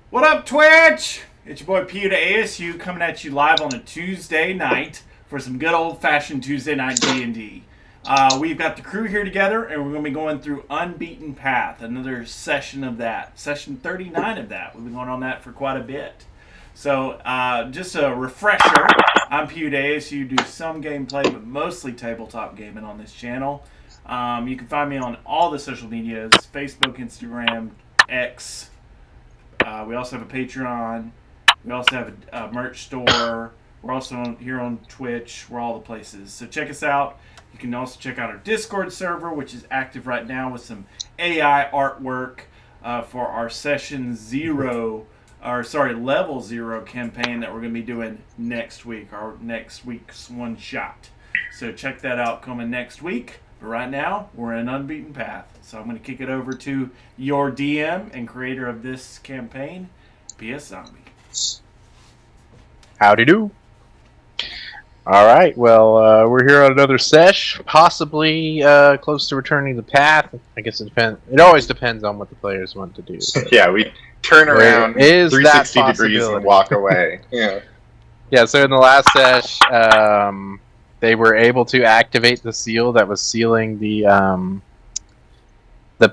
What up, Twitch? It's your boy PU2 ASU coming at you live on a Tuesday night for some good old-fashioned Tuesday Night D&D. We've got the crew here together, and we're going to be going through Unbeaten Path, another session of that. Session 39 of that. We've been going on that for quite a bit. So, just a refresher, I'm PU2 ASU, do some gameplay, but mostly tabletop gaming on this channel. You can find me on all the social medias, Facebook, Instagram, X. We also have a Patreon. We also have a merch store. We're also here on Twitch. We're all the places. So check us out. You can also check out our Discord server, which is active right now with some AI artwork for our Level 0 campaign that we're going to be doing next week, our next week's one shot. So check that out coming next week. But right now, we're in Unbeaten Path. So I'm going to kick it over to your DM and creator of this campaign, PS Zombie. Howdy do. Alright, well, we're here on another sesh, possibly close to returning the path. I guess it depends. It always depends on what the players want to do. Yeah, we turn around 360 degrees and walk away. Yeah, so in the last sesh, they were able to activate the seal that was sealing the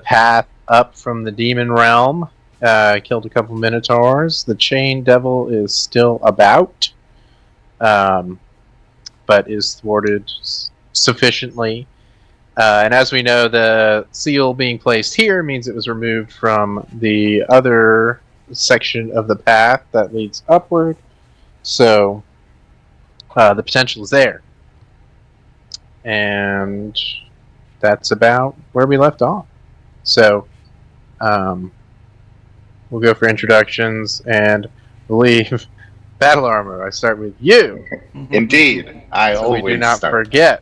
path up from the demon realm. Killed a couple minotaurs. The chain devil is still about, but is thwarted sufficiently. And as we know, the seal being placed here means it was removed from the other section of the path that leads upward. So the potential is there. And that's about where we left off. So, we'll go for introductions and leave battle armor. I start with you. Indeed, I always we do not start. forget.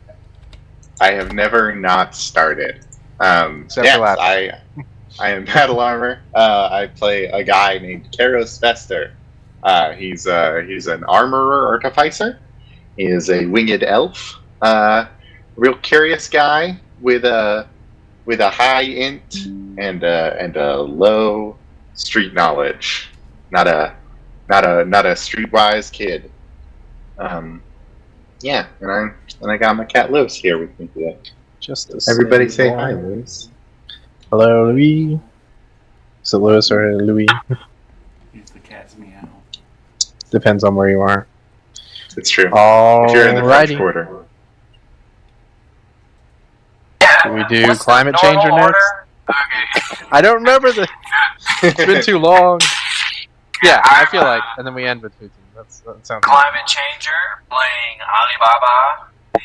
I have never not started. Except for last. I am battle armor. I play a guy named Karos Vester. He's an armorer artificer. He is a winged elf. Real curious guy with a high int and a low street knowledge. Not a streetwise kid. Yeah, and I got my cat Lewis here with me today. Everybody say hi, Lewis. Hello, Louis. Is it Lewis or Louis? Use the cat's meow. Depends on where you are. It's true. Alrighty. If you're in the French Quarter. Do we do climate changer next? Okay. I don't remember the. It's been too long. Yeah, I feel like, and then we end with 15. That sounds. Climate changer playing Alibaba, the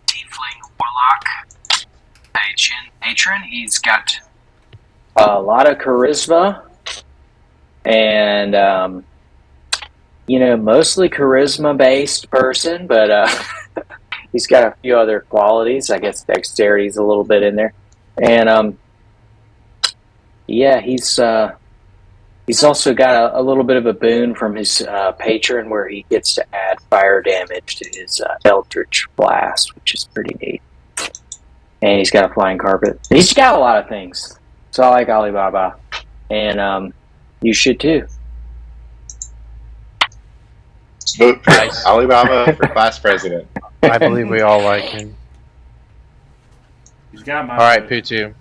tiefling warlock patron. He's got a lot of charisma, and mostly charisma-based person, but he's got a few other qualities. I guess dexterity's a little bit in there, and he's also got a little bit of a boon from his patron, where he gets to add fire damage to his Eldritch Blast, which is pretty neat. And he's got a flying carpet. He's got a lot of things. So I like Alibaba, and you should too. Vote for Alibaba for class president. I believe we all like him. He's got my. All right, PU2.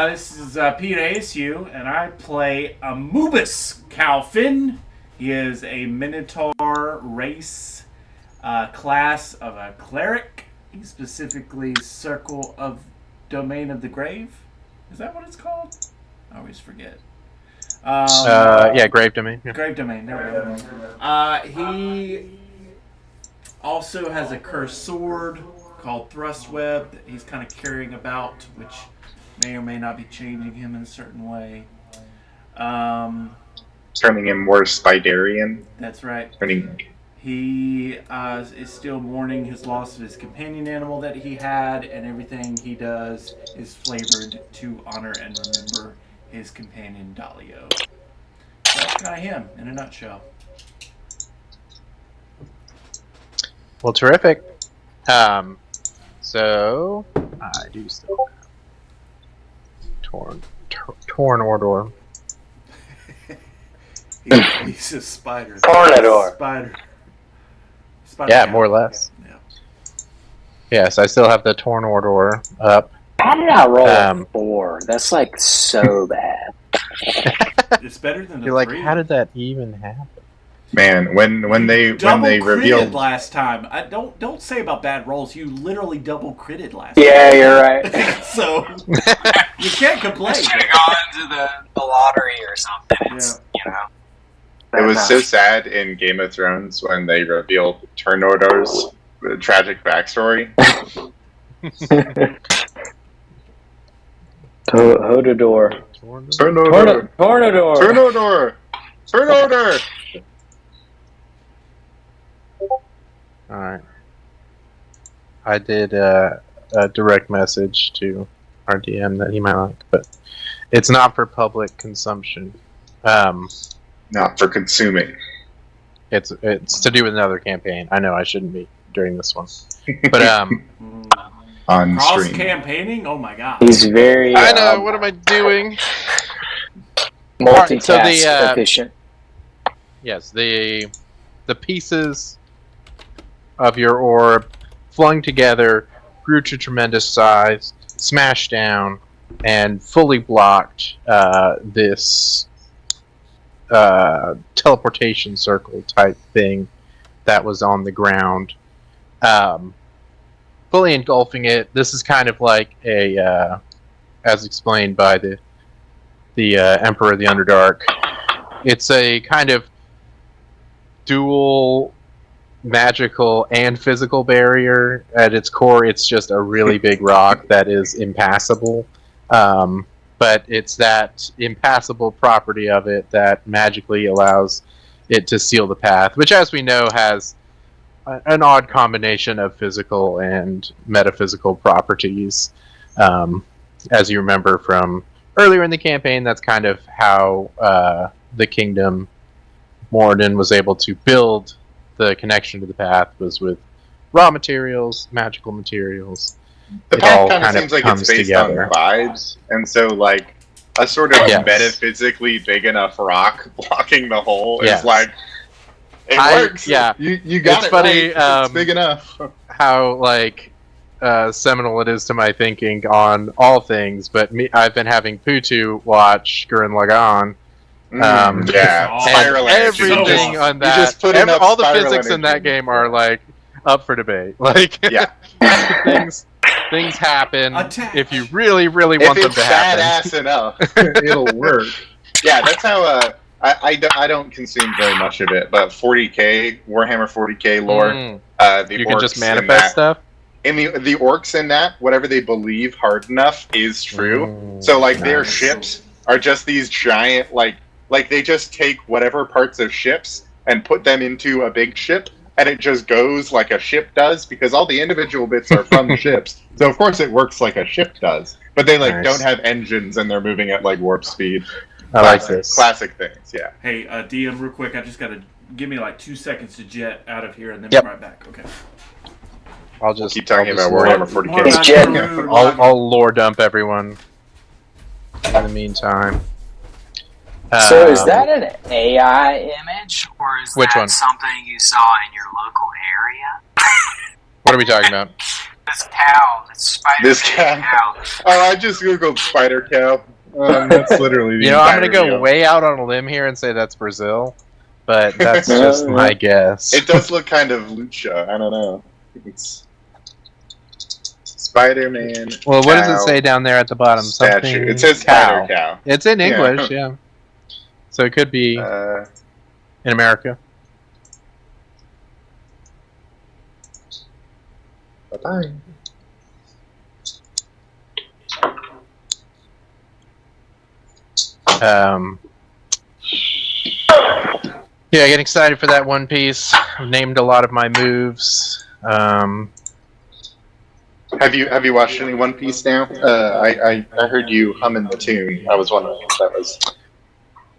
This is PU2 ASU, and I play Amubus Calfin. He is a Minotaur race class of a cleric. He's specifically Circle of Domain of the Grave. Is that what it's called? I always forget. Yeah, Grave Domain. Yeah. Grave Domain, there we go. He also has a cursed sword called Thrust Web that he's kind of carrying about, which may or may not be changing him in a certain way. Turning him more Spiderian. That's right. Turning. He is still mourning his loss of his companion animal that he had, and everything he does is flavored to honor and remember his companion Dalio. That's kind of him in a nutshell. Well, terrific. So I do still have Torn Order. He's a spider. Tornador. Spider. Yeah, more or less. Yeah. Yes, I still have the Tornador up. How did I roll a 4? That's like so bad. It's better than the You're like, 3. how did that even happen? Man, when they Critted revealed last time. Don't say about bad rolls. You literally double critted last time. Yeah, you're right. So you can't complain. Should have gone to the lottery or something. It's, it was so sad in Game of Thrones when they revealed Tornador's tragic backstory. Hodador. Tornador. Tornador. Tornador. Tornador. Alright. I did a direct message to our DM that he might like, but it's not for public consumption. Not for consuming. It's to do with another campaign. I know I shouldn't be during this one, but On Cross stream. campaigning. Oh my god. He's very. I know. What am I doing? Multitask So the, efficient. Yes, the pieces of your orb flung together, grew to tremendous size, smashed down, and fully blocked this teleportation circle type thing that was on the ground, fully engulfing it. This is kind of like a, as explained by the Emperor of the Underdark. It's a kind of dual magical and physical barrier. At its core, it's just a really big rock that is impassable. But it's that impassable property of it that magically allows it to seal the path, which, as we know, has an odd combination of physical and metaphysical properties. As you remember from earlier in the campaign, that's kind of how the kingdom Moradin was able to build the connection to the path, was with raw materials, magical materials. The It path all kind of kind of seems like comes it's based together. on vibes, and so like a sort of Yes. metaphysically big enough rock blocking the hole Yes. is like it works. Yeah, you got It's it funny, right. It's big enough. how like seminal it is to my thinking on all things, but I've been having PU2 watch Gurren Lagann. Yeah, and spiral energy. Everything on that, just put enough all the spiral physics in that energy. game are like up for debate. Like, Yeah. things happen Attack. if you really, really If want them it's to happen. badass enough, it'll work. Yeah, that's how. I don't consume very much of it, but 40k Warhammer 40k lore. Mm. The You can just orcs manifest stuff. in the orcs in that, whatever they believe hard enough is true. Mm, So like their nice. ships are just these giant like they just take whatever parts of ships and put them into a big ship, and it just goes like a ship does, because all the individual bits are from ships. So of course it works like a ship does, but they like Nice. don't have engines and they're moving at like warp speed. I like this. Classic things, yeah. Hey, DM, real quick. I just gotta give me like 2 seconds to jet out of here, and then Yep. be right back. Okay. I'll just Keep talking I'll just about Warhammer lore- 40k. It's jet. I'll lore dump everyone. In the meantime. So is that an AI image? Or is Which that one? something you saw in your local area? What are we talking about? This cow, this spider This cow. Oh, I just googled spider cow. That's literally the You know, I'm entire gonna go video. way out on a limb here and say that's Brazil, but that's just my guess. It does look kind of lucha. I don't know. It's Spider-Man. Well, what does cow, it say down there at the bottom? Statue. Something It says cow. spider cow. It's in Yeah. English, yeah. So it could be in America. Bye-bye. Yeah, getting excited for that One Piece. I've named a lot of my moves. Have you watched any One Piece now? I heard you humming the tune. I was wondering if that was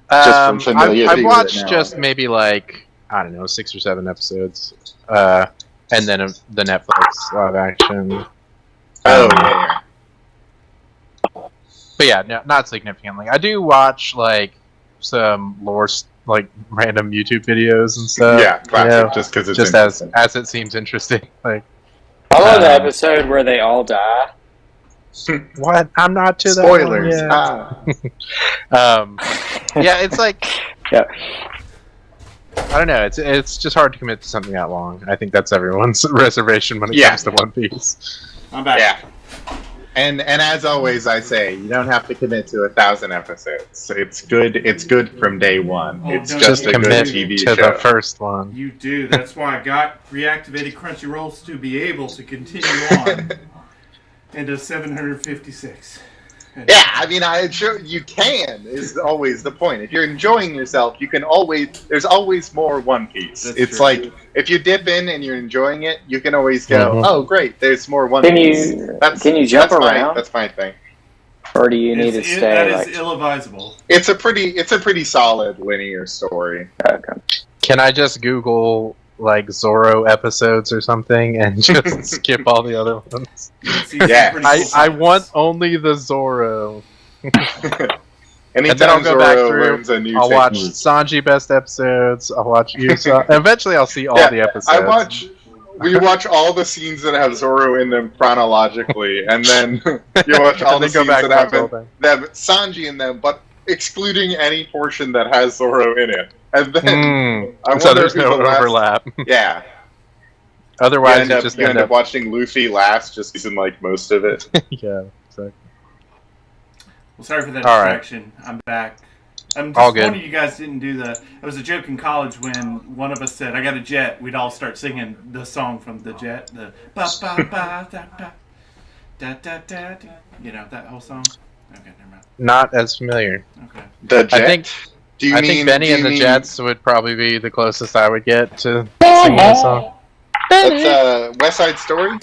from familiarity I've with it watched now. just maybe like, I don't know, 6 or 7 episodes. And then the Netflix live action. Oh yeah. But yeah, no, not significantly. I do watch like some lore like random YouTube videos and stuff. Yeah, classic. You know, Just because it's just interesting. as it seems interesting. Like, I love the episode where they all die. what? I'm not to Spoilers. that one yet. Yeah, it's like, Yeah. I don't know. It's just hard to commit to something that long. I think that's everyone's reservation when it comes to One Piece. I'm back. Yeah. And as always, I say you don't have to commit to 1,000 episodes. It's good. It's good from day one. Oh, It's don't just you a good commit TV to show. the first one. You do. That's why I got reactivated Crunchyrolls to be able to continue on into 756. Yeah, I mean, I'm sure you can. Is always the point. If you're enjoying yourself, you can always. There's always more One Piece. That's It's true. like if you dip in and you're enjoying it, you can always go, Mhm. "Oh, great! There's more One Can Piece." you jump around, That's my thing. or do you need to That stay? is Like, ill-advisable. It's a pretty solid linear story. okay. Can I just Google like Zorro episodes or something and just skip all the other ones? See some Yeah. pretty cool I fights. want only the Zorro. Anytime then I'll go back Zoro through, learns a new I'll watch technique. Sanji best episodes. I'll watch Yusa. Eventually, I'll see all Yeah, the episodes. We watch all the scenes that have Zoro in them chronologically, and then you watch all And the then go scenes back that and watch the have whole thing. Sanji in them, but excluding any portion that has Zoro in it. And then, I So wonder there's who's no the last- overlap. yeah, Otherwise, you just end up watching Luffy last, just using like most of it. yeah. Exactly. Well, sorry for that All right. distraction. I'm back. I'm All disappointed good. you guys didn't do the. It was a joke in college when one of us said, "I got a jet." We'd all start singing the song from the jet, the ba ba ba da da da da da. Da. You know that whole song. Okay, never mind. Not as familiar. Okay. The jet. I think Do you I mean, think Benny do you and the mean- Jets would probably be the closest I would get to singing this song. That's West Side Story,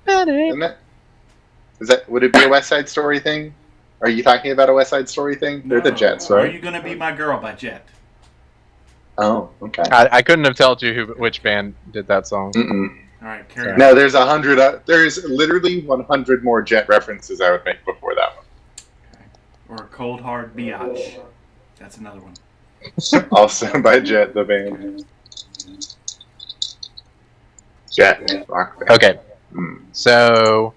isn't it? Would it be a West Side Story thing? Are you talking about a West Side Story thing? They're the No. Jets, Are right? you gonna be my girl by Jet? Oh, okay. I couldn't have told you which band did that song. Mm-mm. All right, carry on. No, there's 100. There's literally 100 more Jet references I would make before that one. Or a cold hard biatch. That's another one. Also by Jet, the band. Jet, rock band. Okay, Mm. so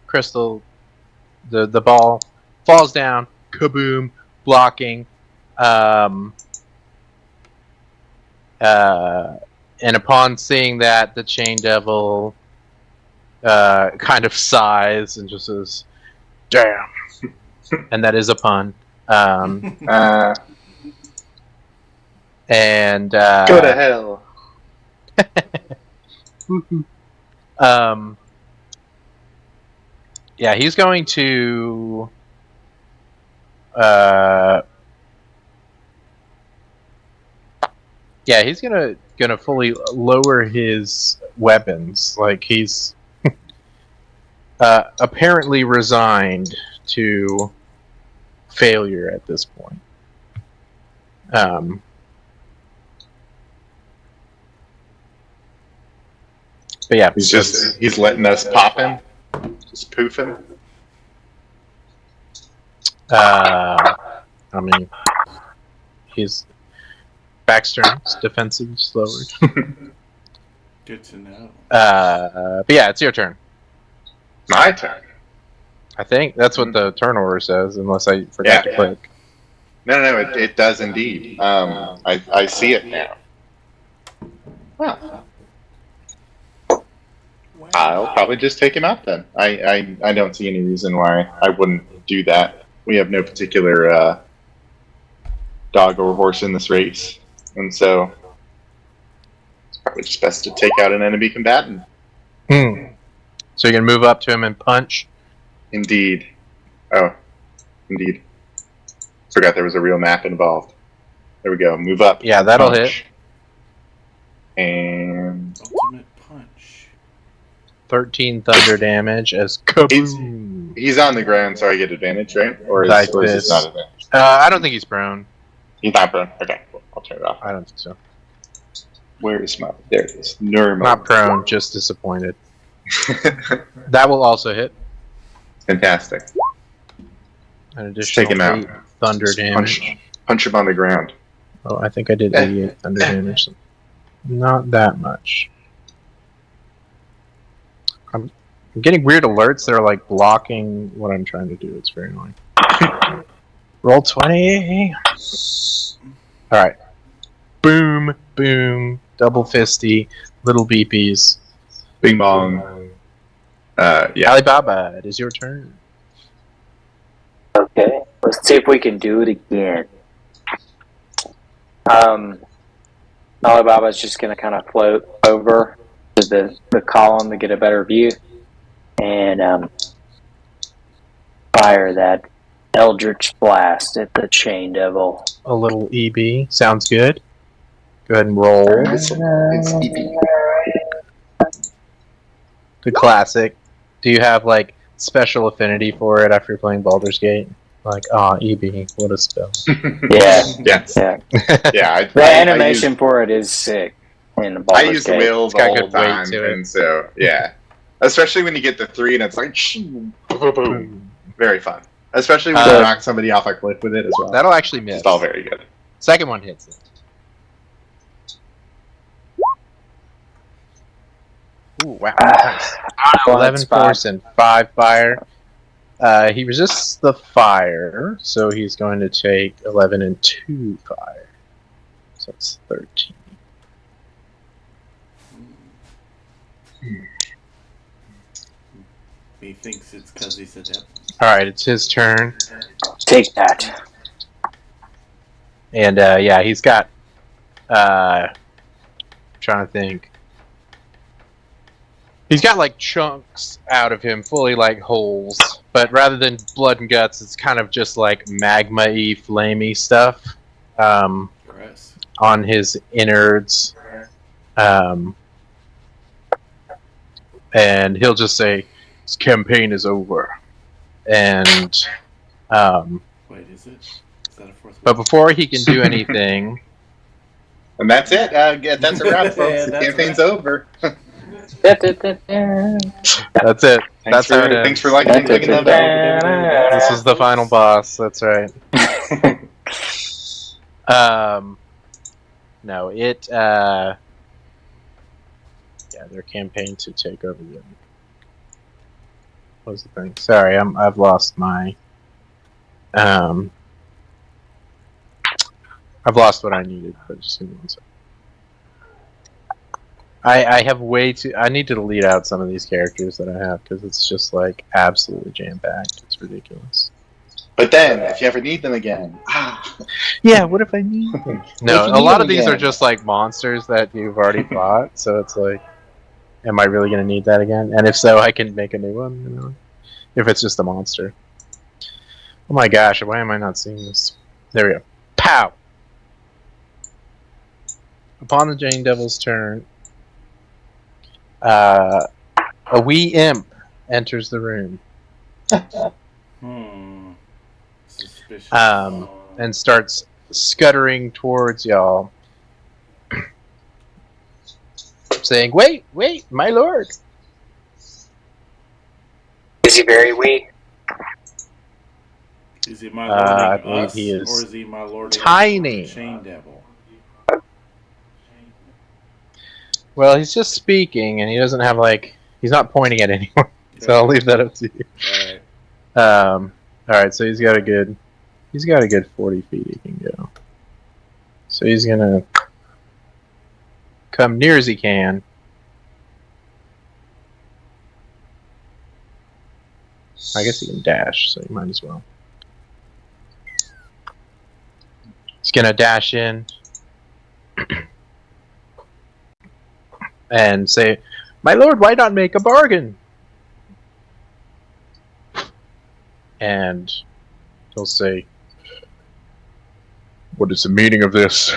Crystal, the ball falls down, kaboom, blocking, and upon seeing that, the Chain Devil kind of sighs and just says, "Damn," and that is a pun. And Go to hell. yeah, he's going to he's gonna fully lower his weapons. Like he's apparently resigned to failure at this point. But yeah, He's letting us pop him. Just poof him. I mean, his backstern's defensive lowered. Good to know. But yeah, it's your turn. My turn. I think that's what the turn order says, unless I forgot Yeah. to click. No, it does indeed. I see it now. Well, I'll probably just take him out then. I don't see any reason why I wouldn't do that. We have no particular dog or horse in this race, and so it's probably just best to take out an enemy combatant. So you're gonna move up to him and punch. Indeed. Oh, indeed. Forgot there was a real map involved. There we go. Move up. Yeah, that'll punch. hit. And Ultimate punch. 13 thunder damage as kaboom. he's on the ground, so I get advantage, right? Or Like is this. this not advantage? I don't think he's prone. He's not prone. Okay, cool. I'll turn it off. I don't think so. Where is my? There it is. Normal. Not prone, just disappointed. That will also hit. Fantastic. An take him additional 8 out. thunder damage. Punch him on the ground. Oh, I think I did 88 thunder damage. Not that much. I'm getting weird alerts that are like blocking what I'm trying to do. It's very annoying. Roll 20. Alright. Boom, boom, double fisty, little beepies. Bing bong. Yeah. Alibaba, it is your turn. Okay, let's see if we can do it again. Alibaba's just going to kind of float over to the column to get a better view and fire that Eldritch Blast at the Chain Devil. A little EB. Sounds good. Go ahead and roll. It's EP. The classic. Do you have like special affinity for it after playing Baldur's Gate? Like, EB, what a spell. Yeah. Yes. Yeah. Yeah. The animation for it is sick. In I Baldur's use Gate. Will It's got all good the weight time, to it. and so yeah. Especially when you get the 3 and it's like boom, boom. Very fun. Especially when you knock somebody off a cliff with it as well. That'll actually miss. It's all very good. Second one hits it. Ooh, wow. Nice. 11 force and 5 fire. He resists the fire, so he's going to take 11 and 2 fire. So that's 13. He thinks it's because he's a devil. Alright, it's his turn. Take that. And yeah, he's got trying to think. He's got like chunks out of him, fully like holes, but rather than blood and guts, it's kind of just like magma-y, flamey stuff Gross. on his innards. And he'll just say, "This campaign is over." And Wait, is it? Is that a fourth but one? before he can do anything, And that's it. Yeah, that's a wrap, folks. Yeah, The that's campaign's a over. that's it. That's how it ends. Thanks for liking and clicking the bell. This is the final boss. That's right. No, it. Yeah, their campaign to take over the. What was the thing? Sorry, I've lost my. I've lost what I needed, but just give me one second. I have way too. I need to delete out some of these characters that I have because it's just like absolutely jam packed. It's ridiculous. But then, if you ever need them again, Yeah, what if I need them? No, If you a need lot them of these are again. just like monsters that you've already fought, so it's like, am I really gonna need that again? And if so, I can make a new one. You know, if it's just a monster. Oh my gosh, why am I not seeing this? There we go. Pow! Upon the Jane Devil's turn, a wee imp enters the room Suspicious. and starts scuttering towards y'all, saying, "Wait, wait, my lord!" Is he very weak? Is he my I lording believe us, he is or is he my lording tiny. Chain Devil? Well, he's just speaking, and he doesn't have like he's not pointing at anyone. So I'll leave that up to you. Alright. All right. So he's got a good 40 feet he can go. So he's gonna come near as he can. I guess he can dash, so he might as well. He's gonna dash in and say, "My lord, why not make a bargain?" And he'll say, "What is the meaning of this?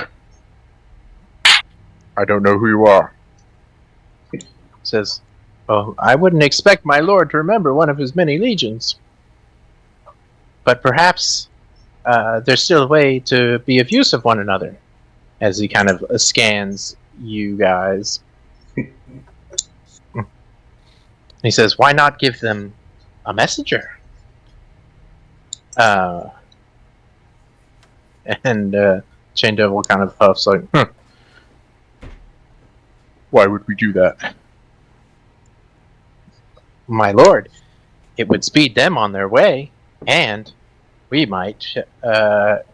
I don't know who you are." Says, "Oh, I wouldn't expect my lord to remember one of his many legions. But perhaps there's still a way to be of use of one another." As he kind of scans you guys. He says, "Why not give them a messenger?" And Chain Devil kind of huffs like, why would we do that? My lord, it would speed them on their way, and we might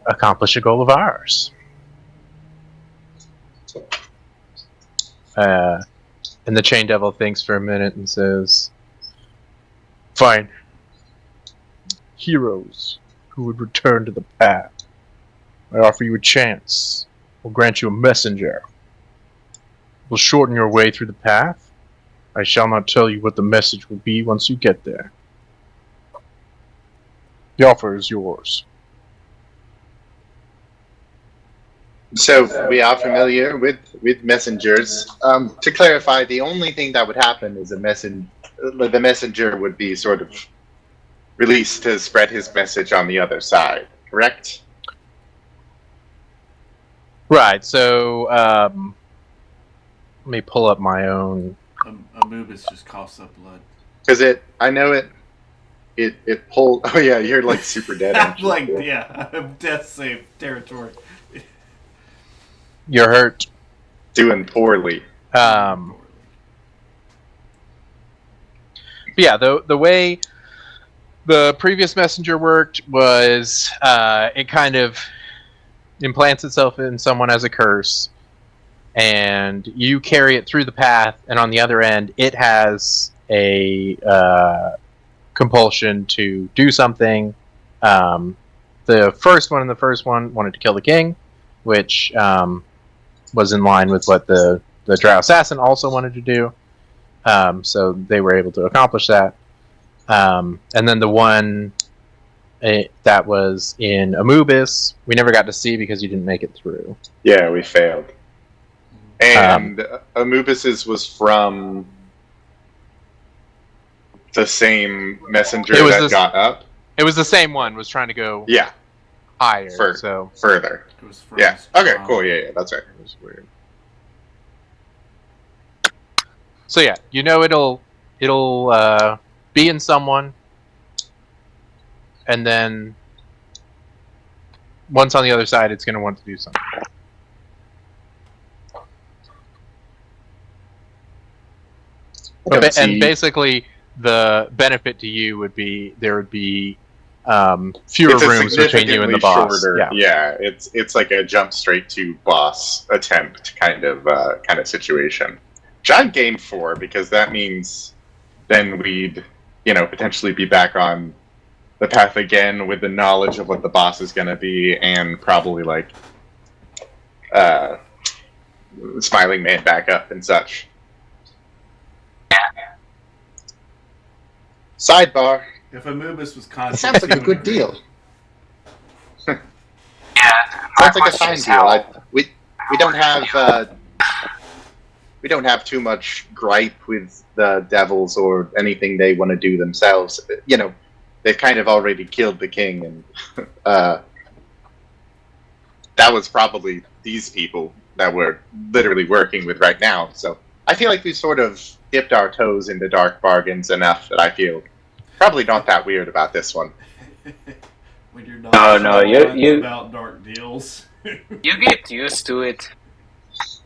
accomplish a goal of ours. And the Chain Devil thinks for a minute and says, fine. Heroes who would return to the path. I offer you a chance. We'll grant you a messenger. We'll shorten your way through the path. I shall not tell you what the message will be once you get there. The offer is yours. So we are familiar with messengers. To clarify, the only thing that would happen is the messenger would be sort of released to spread his message on the other side, correct? Right, so let me pull up my own. Amoebus just coughs up blood. Because it pulled. Oh yeah, you're like super dead. I'm like, yeah, I'm death safe territory. You're hurt. Doing poorly. Yeah, the way the previous messenger worked was it kind of implants itself in someone as a curse, and you carry it through the path, and on the other end, it has a compulsion to do something. The first one wanted to kill the king, which was in line with what the Drow Assassin also wanted to do. So they were able to accomplish that. And then the one that was in Amoebus, we never got to see because you didn't make it through. Yeah, we failed. And Amoebus's was from the same messenger that got up? It was the same one, was trying to go higher. Further. It was from Yeah. Okay, cool. Yeah, that's right. It was weird. So yeah, you know it'll be in someone, and then once on the other side, it's going to want to do something. And basically, the benefit to you would be there would be fewer rooms between you and the boss. Shorter, yeah, it's like a jump straight to boss attempt kind of situation. Which I'm game for, because that means then we'd, potentially be back on the path again with the knowledge of what the boss is going to be, and probably like Smiling Man back up and such. Sidebar. If Amoebus was conscious, Sounds like a good deal. Yeah. Sounds like a fine deal. We don't have too much gripe with the devils or anything they want to do themselves. They've kind of already killed the king, and that was probably these people that we're literally working with right now. So I feel like we've sort of dipped our toes into dark bargains enough that I feel probably not that weird about this one. When you're not you about dark deals. You get used to it.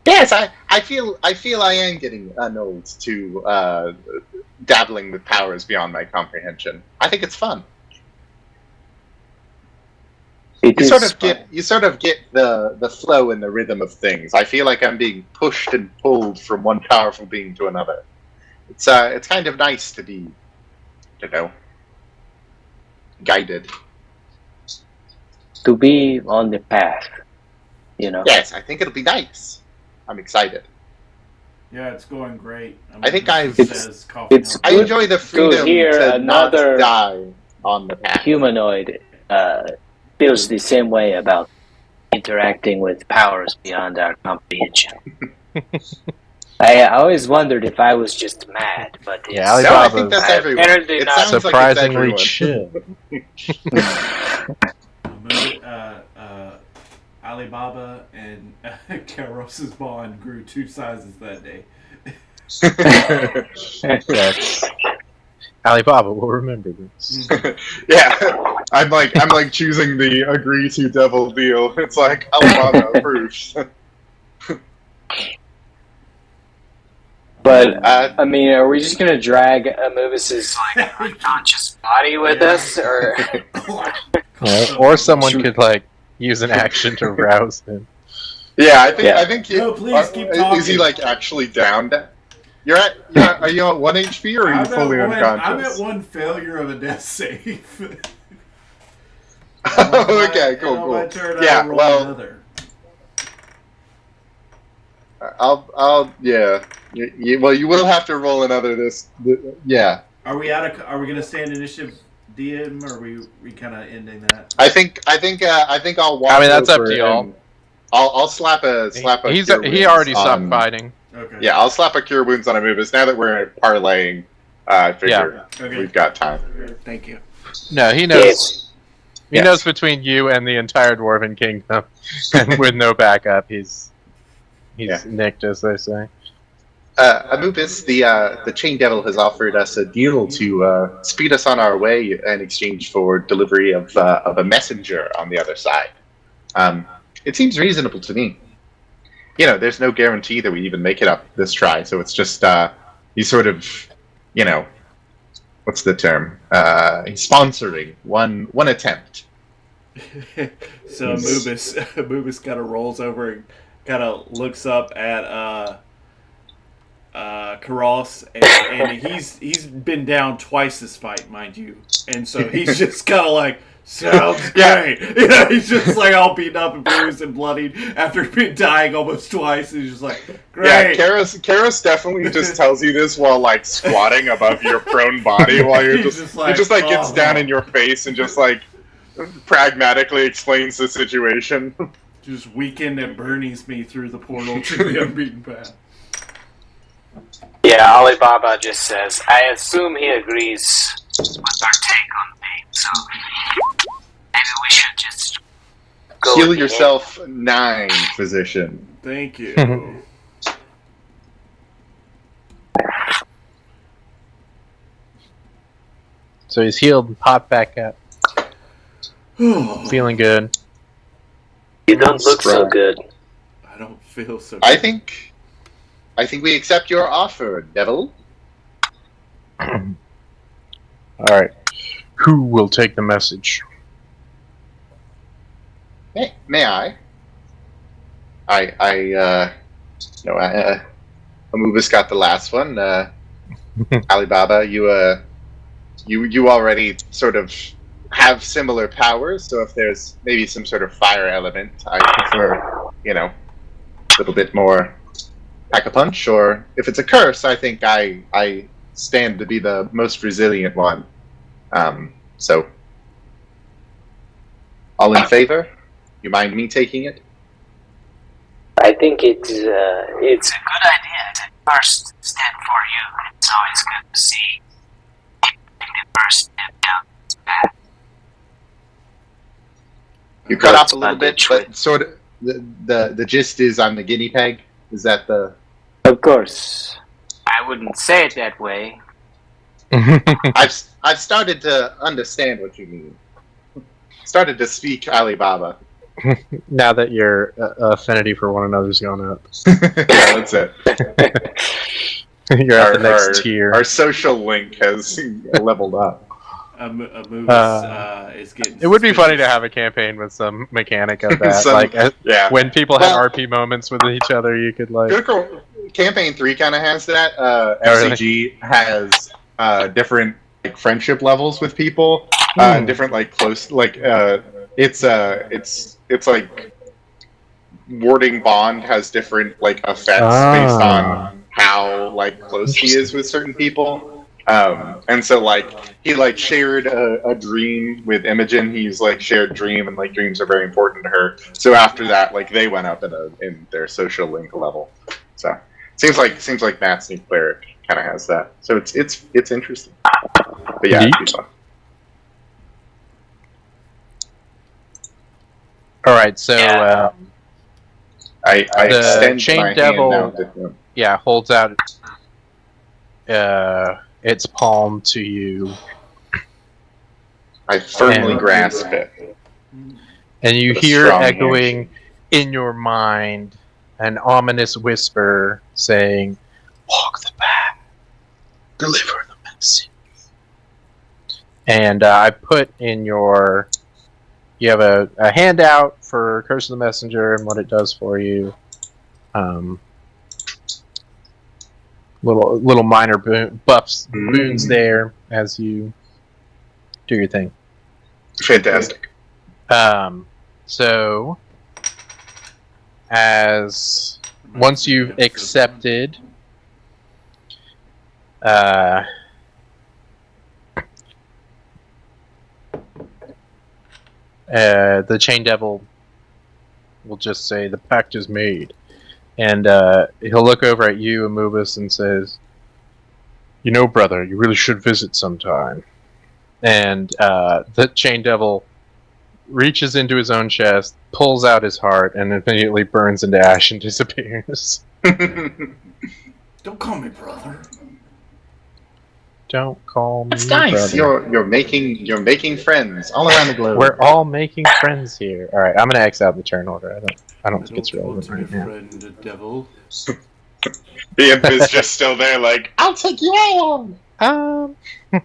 Yes, I feel I am getting annulled to dabbling with powers beyond my comprehension. I think it's fun. You sort of get the flow and the rhythm of things. I feel like I'm being pushed and pulled from one powerful being to another. It's kind of nice to be, guided. To be on the path, Yes, I think it'll be nice. I'm excited. Yeah, it's going great. I think I enjoy the freedom to not die on the path. Humanoid feels the same way about interacting with powers beyond our comprehension. I always wondered if I was just mad, but I think that's everyone. Apparently It not. sounds Surprisingly like chill. Alibaba and Karos's bond grew 2 sizes that day. Alibaba will remember this. Yeah, I'm like choosing the agree to devil deal. It's like Alibaba approves. But I mean, are we just gonna drag Anubis's Like unconscious body with us, or Or someone could like use an action to rouse him. Yeah, I think. No, please keep talking. Is he like actually down? You're at. Are you at 1 HP or are you fully unconscious? I'm at 1 failure of a death save. Okay, cool. Yeah, well, another. Yeah. Well, you will have to roll another yeah. Are we gonna stay in initiative, DM, or are we kind of ending that? I think I'll walk. I mean, that's up to y'all. I'll slap a. He already stopped fighting. Okay. Yeah, I'll slap a cure wounds on Anubis. Now that we're parlaying, I figure we've got time. Thank you. No, he knows. Yes. He knows between you and the entire Dwarven Kingdom, and with no backup, he's nicked, as they say. Anubis, the Chain Devil has offered us a deal to speed us on our way in exchange for delivery of a messenger on the other side. It seems reasonable to me. There's no guarantee that we even make it up this try, so it's just he's sort of, what's the term? He's sponsoring one attempt. So Anubis kind of rolls over and kind of looks up at Karos, and he's been down twice this fight, mind you, and so he's just kind of like, sounds great. He's just like all beaten up and bruised and bloodied after dying almost twice. He's just like, great. Yeah, Karos definitely just tells you this while like squatting above your prone body while he just gets down in your face and just like pragmatically explains the situation. Just weakened and burnies me through the portal to the Unbeaten Path. yeah, Alibaba just says, I assume he agrees with our take on things, so maybe we should just go. Heal yourself 9, physician. Thank you. So he's healed and popped back up. Feeling good. You don't look so good. I don't feel so good. I think we accept your offer, Devil. Alright. Who will take the message? May I? Anubis got the last one. Alibaba, you already sort of have similar powers, so if there's maybe some sort of fire element, I prefer, a little bit more pack-a-punch, or if it's a curse, I think I stand to be the most resilient one. So, all in favor? You mind me taking it? I think it's It's a good idea to first stand for you. It's always good to see the first step down this path. You cut off a little bit, but sort of the gist is I'm the guinea pig. Is that the? Of course. I wouldn't say it that way. I've started to understand what you mean. Started to speak Alibaba. Now that your affinity for one another's gone up. Yeah, that's it. You're at the next tier. Our social link has leveled up. Is getting. It would be funny to have a campaign with some mechanic of that. Yeah. When people had RP moments with each other, you could like. Campaign 3 kind of has that. FCG has different like friendship levels with people. Different like close like it's like Warding Bond has different like effects based on how like close he is with certain people. And so like he like shared a dream with Imogen. He's like shared dream, and like dreams are very important to her. So after that, like they went up in their social link level. So seems like Matt's new cleric kind of has that. So it's interesting. But yeah, it'd be fun. All right, so I the extend Chain my Devil, hand now to him. holds out a its palm to you, I firmly And- grasp it. and you With a hear strong echoing handshake. in your mind an ominous whisper saying, "Walk the path, deliver the message." And I put in your. You have a handout for Curse of the Messenger and what it does for you. Little minor buffs, boons there as you do your thing. Fantastic. So, as once you've accepted, the Chain Devil will just say, "The pact is made," and he'll look over at you, Amubis, and says, "You know, brother, you really should visit sometime." And the Chain Devil reaches into his own chest, pulls out his heart, and immediately burns into ash and disappears. Don't call me brother. Don't call me That's nice. brother. You're making friends all around the globe. We're all making friends here. All right, I'm gonna X out the turn order. I don't think it's relevant want right to now. befriend the devil. The imp is just still there, like, I'll take you on. Um, Don't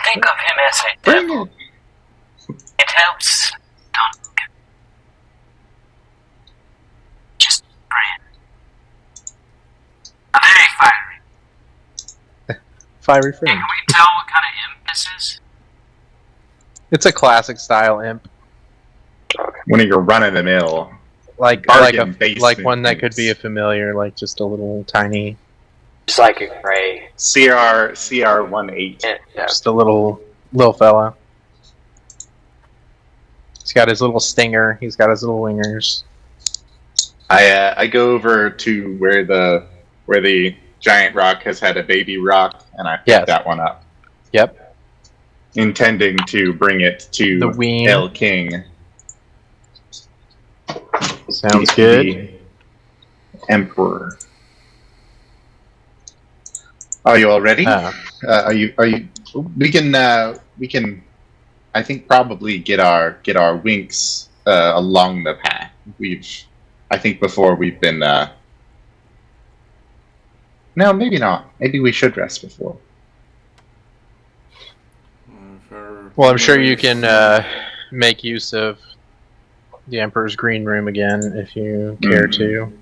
think of him as a Bring devil. it. It helps. Don't. Just friend. Very fiery. fiery Can friend. we tell what kind of imp this is? It's a classic style imp, When you're running the mill. like Bargain basement like one that could imps. be a familiar, like just a little tiny, Psychic Ray. CR 18. Yeah. just a little fella. He's got his little stinger. He's got his little wingers. I go over to where the giant rock has had a baby rock, and I pick Yes. that one up, Yep. intending to bring it to The ween. El King. Sounds the good. Emperor. Are you all ready? Are you? We can. I think probably get our winks along the path. I think before we've been. No, maybe not. Maybe we should rest before. Well, I'm sure you can make use of the Emperor's Green Room again if you care to.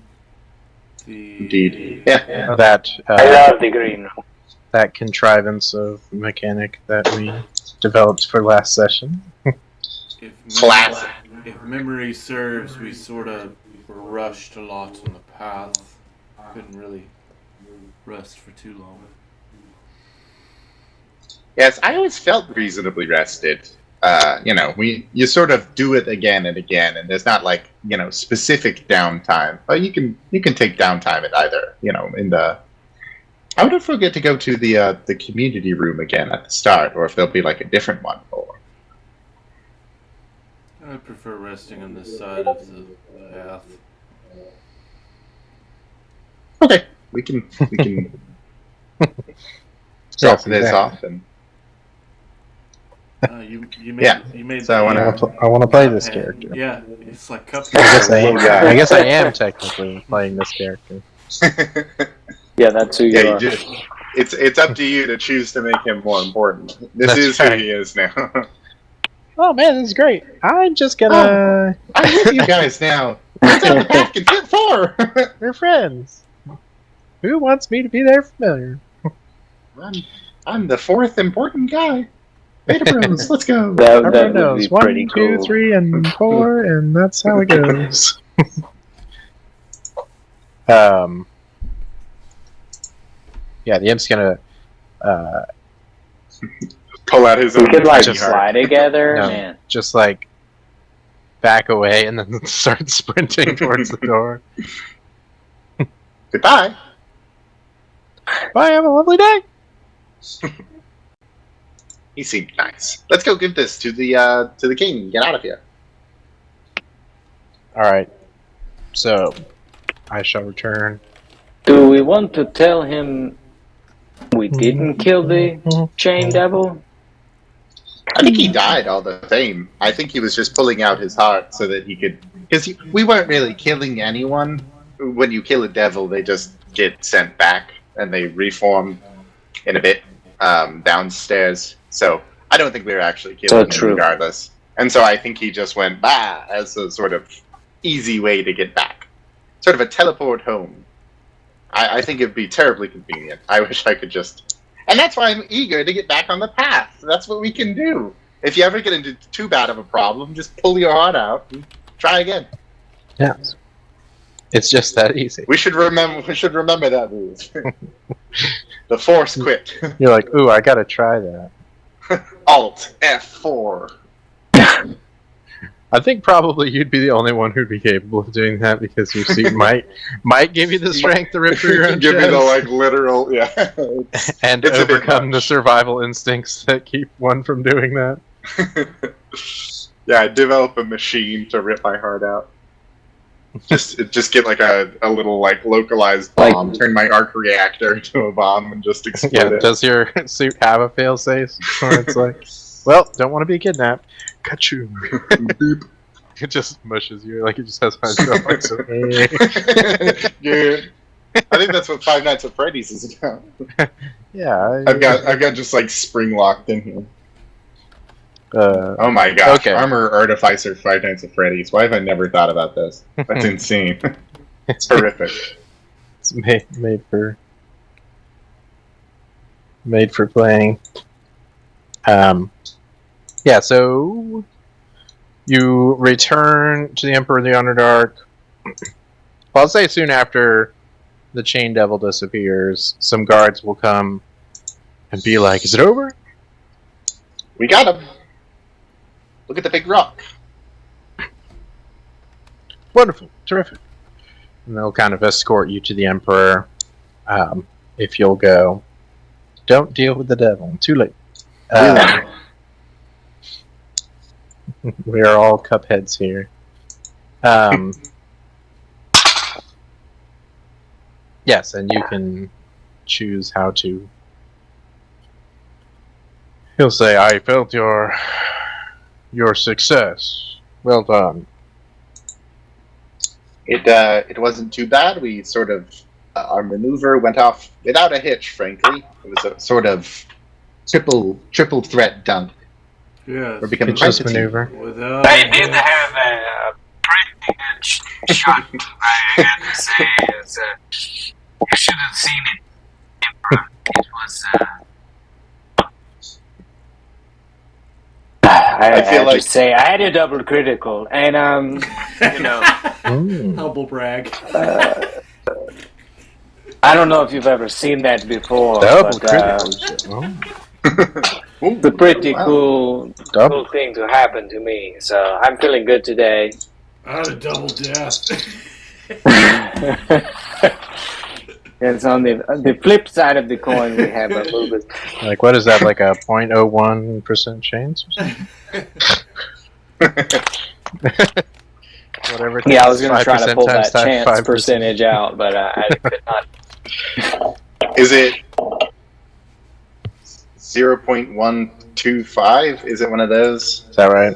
Indeed. Yeah. That I love the green room. that contrivance of mechanic that we developed for last session. Classic. If memory serves, we sort of were rushed a lot on the path. Couldn't really rest for too long. Yes, I always felt reasonably rested. You sort of do it again and again, and there's not like specific downtime. But you can take downtime at either. I would forget to go to the community room again at the start, or if there'll be like a different one. Or I prefer resting on this side of the path. okay, we can drop this exactly. off and. You made Yeah. you made. So I wanna- I want to play this Cuphead. character. Yeah, it's like Cuphead. I guess I am technically playing this character. Yeah, that's who you Yeah, are. you just, it's up to you to choose to make him more important. This That's is right. who he is now. Oh man, this is great. I'm just gonna. I'm with you guys now. That's all the path can fit for. We're friends. Who wants me to be their familiar? I'm the fourth important guy. Beta Bros, let's go. That Everyone would knows. be 1, pretty 2, cool. 3, and 4, and that's how it goes. Yeah, the imp's gonna. Pull out his We own could like tiny fly heart. together, No. man. Just like back away and then start sprinting towards the door. Goodbye. Bye, have a lovely day. He seemed nice. Let's go give this to the king and get out of here. Alright. So, I shall return. Do we want to tell him We didn't kill the chain devil? I think he died all the same. I think he was just pulling out his heart so that he could. Because we weren't really killing anyone. When you kill a devil, they just get sent back and they reform in a bit downstairs. So I don't think we were actually killing him regardless. And so I think he just went bah as a sort of easy way to get back. Sort of a teleport home. I think it'd be terribly convenient. I wish I could just. And that's why I'm eager to get back on the path. That's what we can do. If you ever get into too bad of a problem, just pull your heart out and try again. Yeah. It's just that easy. We should remember that move. The force quit. You're like, ooh, I gotta try that. Alt F4. I think probably you'd be the only one who'd be capable of doing that because your suit might give you the strength to rip through your own Give chest. me the like literal, yeah. And it's overcome the survival instincts that keep one from doing that. Yeah, I develop a machine to rip my heart out. Just get like a little like localized bomb. Turn my arc reactor into a bomb and just explode it. Does your suit have a failsafe? Where it's like, well, don't want to be kidnapped. Kachoo. It just mushes you, like it just has hydraulics. Yeah. I think that's what Five Nights at Freddy's is about. Yeah. I've got just like spring locked in here. Oh my gosh. Okay. Armor Artificer Five Nights at Freddy's. Why have I never thought about this? That's insane. It's horrific. It's made for playing. Yeah, so you return to the Emperor of the Underdark. Well, I'll say soon after the Chain Devil disappears, some guards will come and be like, is it over? We got him. Look at the big rock. Wonderful. Terrific. And they'll kind of escort you to the Emperor, if you'll go. Don't deal with the devil. Too late. We are all cupheads here. Yes, and you can choose how to. He'll say, I felt your success. Well done. It wasn't too bad. We sort of our maneuver went off without a hitch, frankly. It was a sort of triple threat dunk. Yes. We're becoming Just maneuver. They did have a pretty good shot, I have to say. You should have seen it. It was. I feel have like- to say, I had a double critical, and you know, Humble brag. I don't know if you've ever seen that before. Double but, critical. It's a pretty Wow. cool thing to happen to me. So I'm feeling good today. I had a double death. It's on the flip side of the coin. We have a little bit. Like, what is that, like a 0.01% chance? Whatever. Yeah, I was going to try to 5% pull that times chance 5%. percentage out, but I could not. Is it 0.125? Is it one of those? Is that right?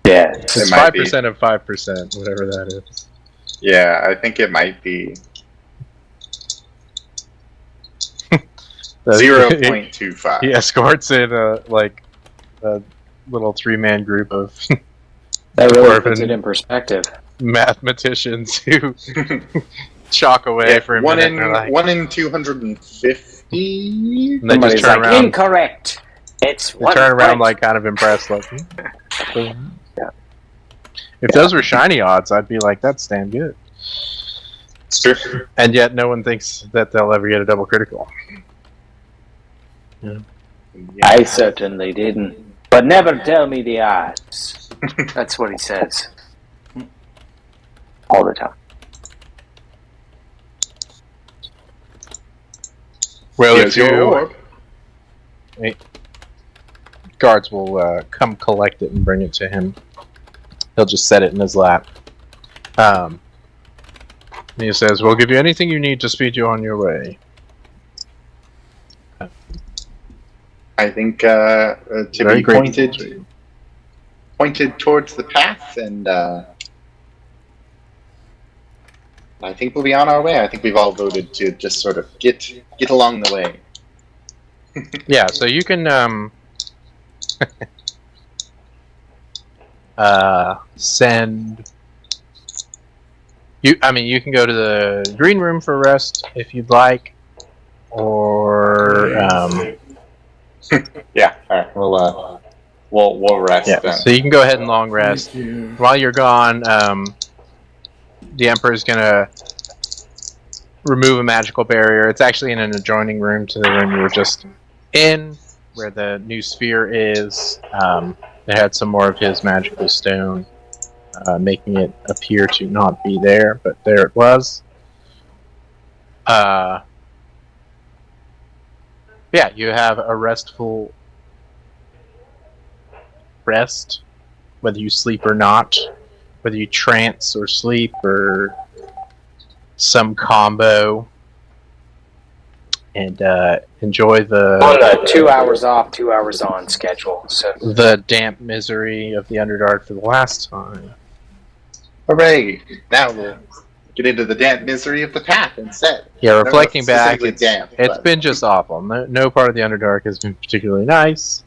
Yeah. It's might be. 5% of 5%, whatever that is. Yeah, I think it might be The- 0.25. He escorts in a little three-man group of That really Dwarven puts it in perspective. mathematicians who chalk away for a one minute. in And they're like, 1 in 250. and they just Somebody's turn like, around. incorrect. It's They one turn around point. like kind of impressed, like. Yeah. If those were shiny odds, I'd be like, that's damn good. It's true. And yet, no one thinks that they'll ever get a double critical. I certainly didn't. But never tell me the odds. That's what he says. All the time. Well, Here's if your you orb. guards will come collect it and bring it to him. He'll just set it in his lap. And he says, "We'll give you anything you need to speed you on your way." I think to Very be great to see. pointed towards the path, and I think we'll be on our way. I think we've all voted to just sort of get along the way. Yeah, so you can send you. I mean, you can go to the green room for rest if you'd like, or Yeah, all right. We'll rest yeah. then. So you can go ahead and long rest. Thank you. While you're gone, the Emperor's gonna remove a magical barrier. It's actually in an adjoining room to the room you were just in, where the new sphere is. It had some more of his magical stone, making it appear to not be there, but there it was. Yeah, you have a restful rest, whether you sleep or not, whether you trance or sleep or some combo, and enjoy On the the 2 hours off, 2 hours on schedule. So damp misery of the Underdark for the last time. Hooray! Now we'll get into the damp misery of the path instead. Yeah, I don't know if reflecting it's back, specifically damp, it's but- been just awful. No part of the Underdark has been particularly nice.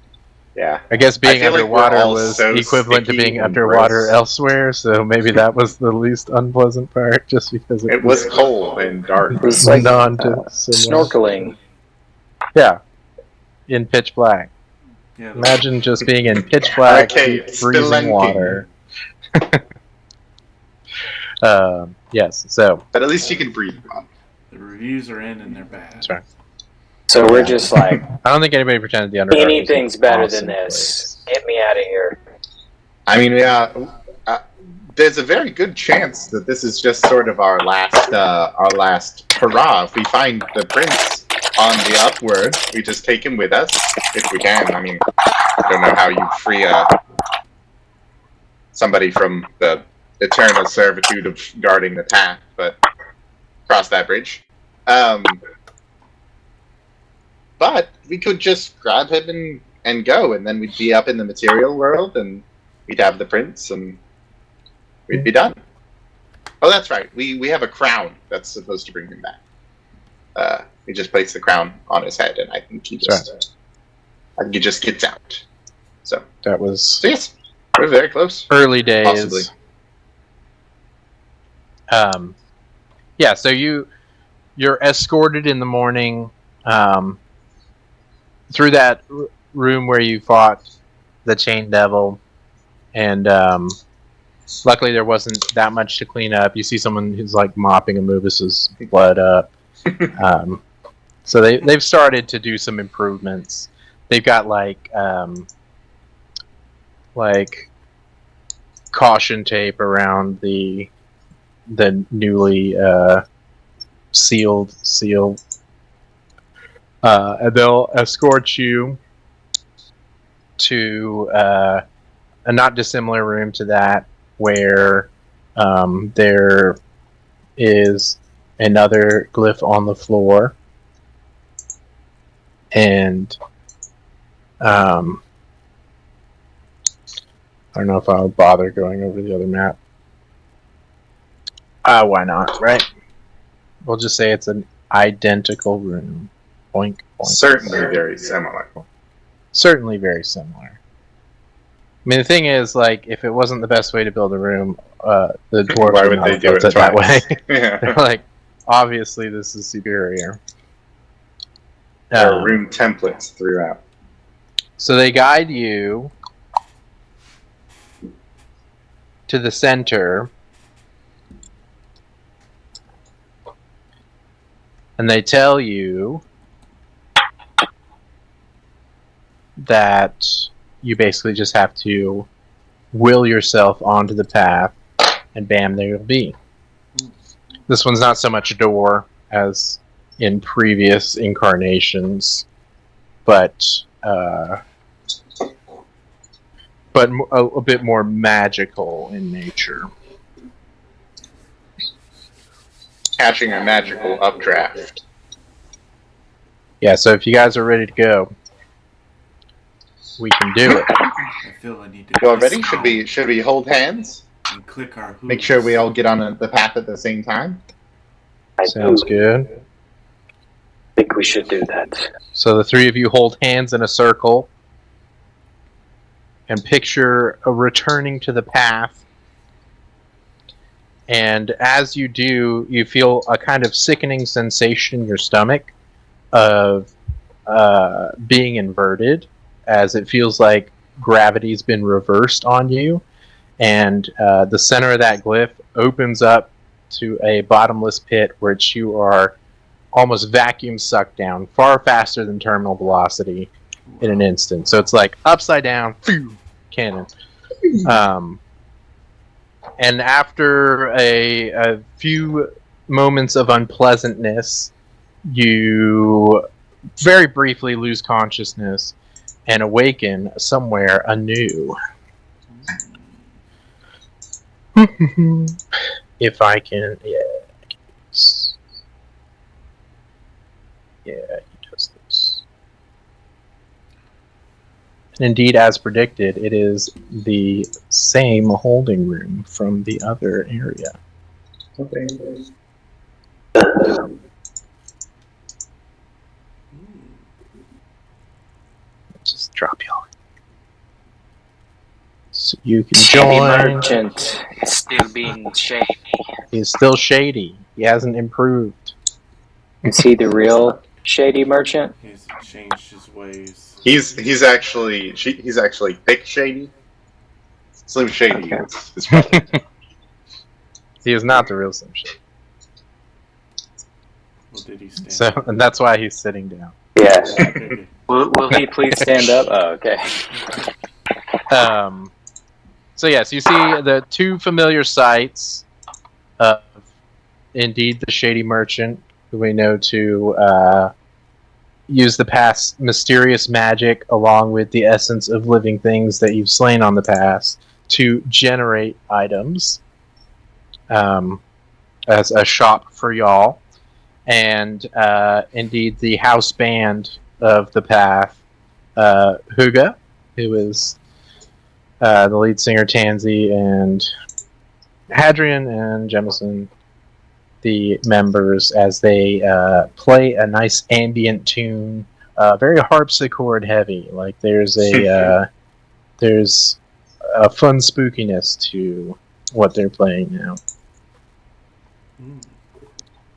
Yeah. I guess being feel like we're underwater all was so equivalent to sticky being and underwater gross. elsewhere, so maybe that was the least unpleasant part, just because It was cold and dark. it was like non-dissimilar. snorkeling. Yeah, in pitch black. Yeah, Imagine just being in pitch black, Okay, deep freezing spelunking. water. Yes, so But at least you can breathe. the reviews are in and they're bad. that's right. So we're just like, I don't think anybody pretended the Underdark anything's was an better awesome than this. place. Get me out of here. I mean, there's a very good chance that this is just sort of our last hurrah. If we find the prince on the upward, we just take him with us if we can. I mean, I don't know how you free somebody from the eternal servitude of guarding the path, but cross that bridge. But we could just grab him and go, and then we'd be up in the material world, and we'd have the prince, and we'd be done. Oh, that's right. We have a crown that's supposed to bring him back. We just place the crown on his head, and I think he just gets out. So That was so yes, we're very close. early days. Possibly. Yeah, so you're escorted in the morning through that room where you fought the Chain Devil, and luckily there wasn't that much to clean up. You see someone who's like mopping Anubis's blood up. So they've started to do some improvements. They've got like caution tape around the newly sealed seal. And they'll escort you to a not dissimilar room to that, where there is another glyph on the floor, and I don't know if I'll bother going over the other map. Why not, right? We'll just say it's an identical room. Boink, boink. Certainly very similar. Certainly very similar. I mean, the thing is, like, if it wasn't the best way to build a room, the dwarves Why would would not they have do built it that way. twice? Yeah. They're like, obviously, this is superior. There are room templates throughout. So they guide you to the center, and they tell you that you basically just have to will yourself onto the path, and bam, there you'll be. This one's not so much a door as in previous incarnations, but a bit more magical in nature. Catching a magical updraft. Yeah, so if you guys are ready to go, we can do it. I feel I need to You all ready? Should we hold hands? and click our hooves. Make sure we all get on the path at the same time. Sounds good. I think we should do that. So the three of you hold hands in a circle and picture a returning to the path. And as you do, you feel a kind of sickening sensation in your stomach of being inverted, as it feels like gravity's been reversed on you. And the center of that glyph opens up to a bottomless pit, which you are almost vacuum sucked down far faster than terminal velocity in an instant. So it's like upside down, cannon. And after a few moments of unpleasantness, you very briefly lose consciousness and awaken somewhere anew. If I can, yeah, he does this. And indeed, as predicted, it is the same holding room from the other area. Okay. Just drop y'all. So you can Shady join. merchant is still being shady. He's still shady. He hasn't improved. Is he the real shady merchant? He hasn't changed his ways. He's actually thick shady. Slim Shady is probably. He is not the real Slim Shady. Well, did he stand So, up? and that's why he's sitting down. Yes. Okay. Will he please stand up? Oh, okay. So yes, you see the two familiar sights of indeed the shady merchant, who we know to use the past mysterious magic along with the essence of living things that you've slain on the past to generate items as a shop for y'all. And indeed the house band of the path, Huga, who is the lead singer, Tansy, and Hadrian and Jemison, the members, as they play a nice ambient tune, very harpsichord heavy. Like there's a fun spookiness to what they're playing now.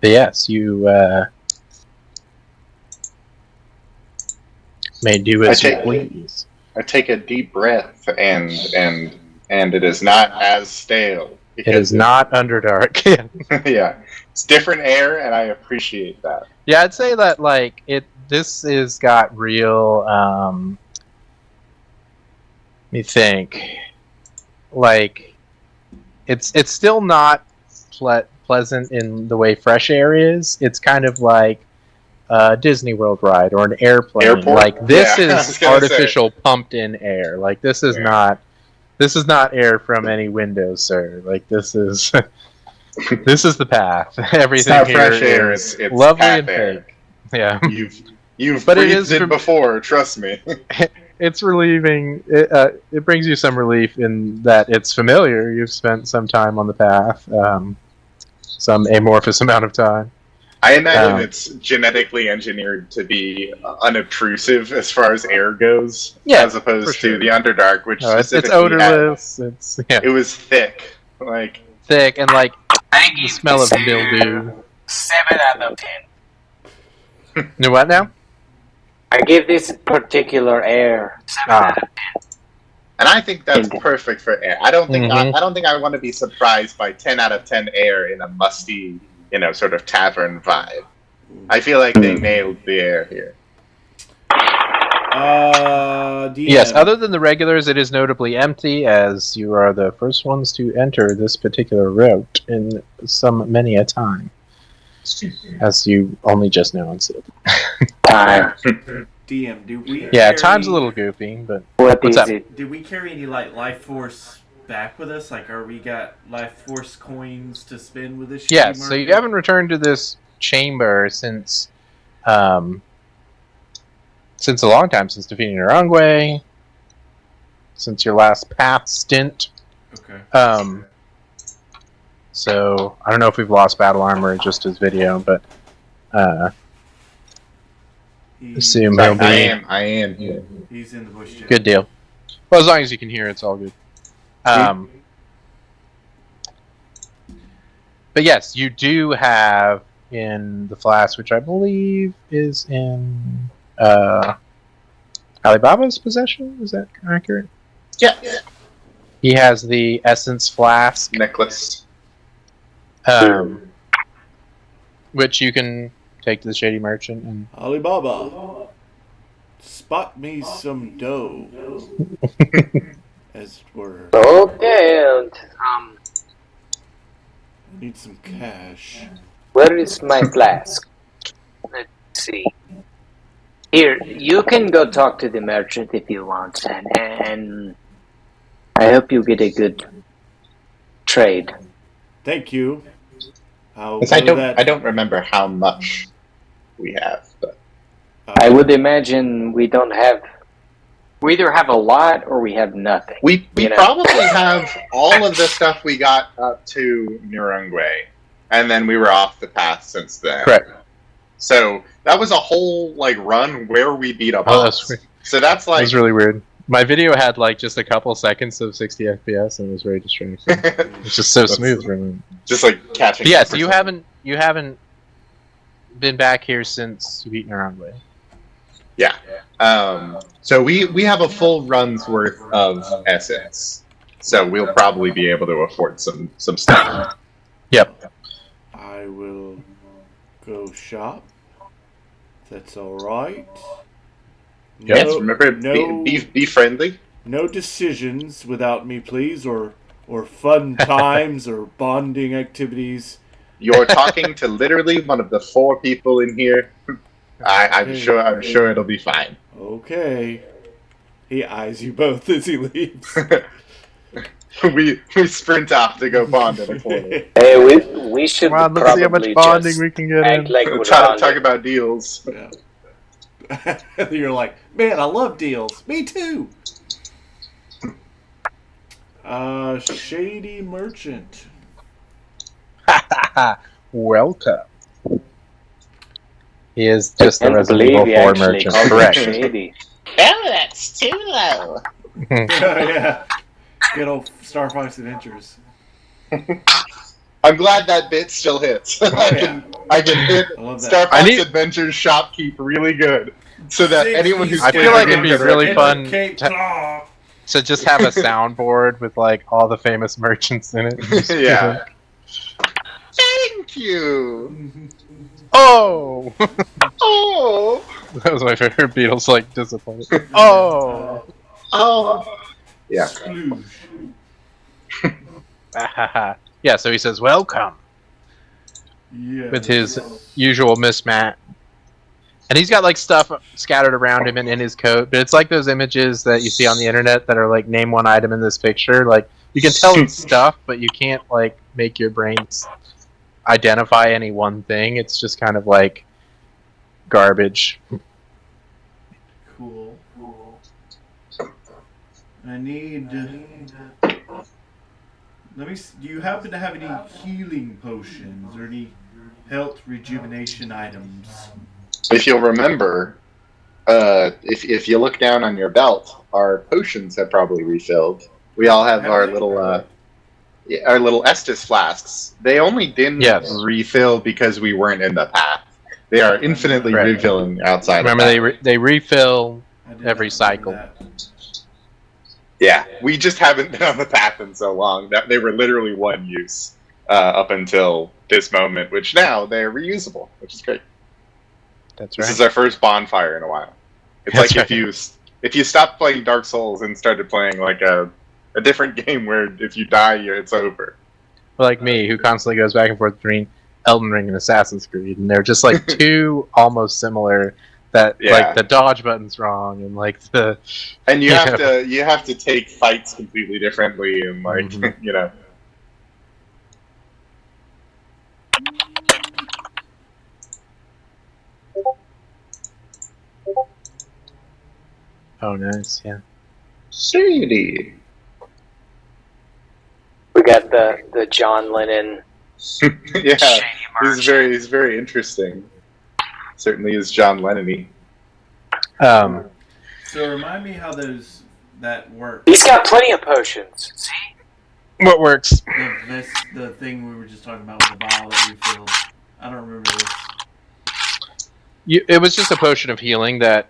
But yes, you may do as you please. I take a deep breath, and it is not as stale. It is not Underdark. Yeah, it's different air, and I appreciate that. Yeah, I'd say that like this is got real. Let me think. Like, it's still not pleasant in the way fresh air is. It's kind of like a Disney World ride or an airplane. Airport? Like this Yeah, I is was gonna artificial pumped in air. Like this is not air from any window, sir. Like this is this is the path. Everything It's not here fresh air. is It's lovely path and air. fake. Yeah. You've But it breathed is it before. Trust me. It's relieving. It brings you some relief in that it's familiar. You've spent some time on the path, some amorphous amount of time. I imagine it's genetically engineered to be unobtrusive as far as air goes, Yeah, as opposed for sure. to the Underdark, which It's specifically odorless. It's it was thick, like thick and like I the give smell of this mildew. 7 out of 10. You what now? I give this particular air. 7 out of 10. and I think that's perfect for air. I don't think Mhm. I don't think I want to be surprised by 10 out of 10 air in a musty, sort of tavern vibe. I feel like they nailed the air here. DM. Yes. Other than the regulars, it is notably empty, as you are the first ones to enter this particular route in many a time, as you only just now instead. Time. DM, do we? Yeah, carry, time's a little goofy, but What What's is up? it? Did we carry any life force back with us? Like, are we got life force coins to spend with this? shitty yes. So you market? haven't returned to this chamber since a long time, since defeating Narangwe. since your last path stint. Okay. So I don't know if we've lost battle armor or just his video, but assume he'll be. I am here. He's in the bush. Jack. Good deal. Well, as long as you can hear, it's all good. But yes, you do have in the flask, which I believe is in Alibaba's possession. Is that accurate? Yeah. He has the essence flask, Necklace. which you can take to the Shady Merchant. And Alibaba, spot me some dough, as it were. Okay, and I need some cash. where is my flask? Let's see. Here, you can go talk to the merchant if you want, and I hope you get a good trade. Thank you. I'll I go that. don't remember how much we have, but I would imagine we don't have. We either have a lot or we have nothing. we You know. probably have all of the stuff we got up to Nurungwe, and then we were off the path since then. correct. So that was a whole run where we beat a Oh, boss. that's weird. So that's That was like really weird. My video had just a couple seconds of 60 FPS, and it was very distracting. It's just so smooth for me. just like catching. But yeah, up so or you something. haven't been back here since you beat Nurungwe. Yeah. So we have a full run's worth of essence. So we'll probably be able to afford some stuff. Yep. I will go shop. That's all right. Yes, remember no, be friendly. no decisions without me, please, or fun times or bonding activities. You're talking to literally one of the 4 people in here. I'm sure it'll be fine. Okay. He eyes you both as he leaves. we sprint off to go bond in a corner. Hey, we should Come on, let's see how much probably bonding just we can get act in. like we're talk bonding. about deals. Yeah. You're like, man, I love deals. Me too. Shady Merchant. Welcome. He is just the And Resident believe Evil you 4 actually merchant. called him Correct. shady. Oh, that's too low. Yeah. Good old Star Fox Adventures. I'm glad that bit still hits. yeah. I can hit I love that. Star I Fox need- Adventures shopkeep really good, so that anyone who's I feel like it'd be really fun Cape to- Cloth. So just have a soundboard with all the famous merchants in it. Just- Yeah. Thank you. Oh! Oh. That was my favorite Beatles disappointment. Oh! Oh. Yeah. Splooge. Yeah, so he says, welcome, Yeah. with his usual mismatch. And he's got stuff scattered around him and in his coat, but it's like those images that you see on the internet that are name one item in this picture. You can tell it's stuff, but you can't make your brains identify any one thing. It's just kind of garbage. Cool. I need. Let me. Do you happen to have any healing potions or any health rejuvenation items? If you'll remember, if you look down on your belt, our potions have probably refilled. We all have our little Estus flasks. They only didn't refill because we weren't in the path. They are infinitely refilling outside. Remember, they refill I did every not know cycle. that. Yeah, we just haven't been on the path in so long. That they were literally one use up until this moment, which now they're reusable, which is great. That's This right. is our first bonfire in a while. It's That's like right. if you stopped playing Dark Souls and started playing a different game where if you die, it's over. Like me, who constantly goes back and forth between Elden Ring and Assassin's Creed, and they're just two almost similar. That the dodge button's wrong, and the and you have to take fights completely differently, and Oh, nice, yeah. Shady. We got the John Lennon. Yeah, Shady merchant. he's very interesting. Certainly is John Lennon-y. So remind me how that works. He's got plenty of potions. See? What works? The thing we were just talking about with the bottle that we filled. I don't remember this. It was just a potion of healing that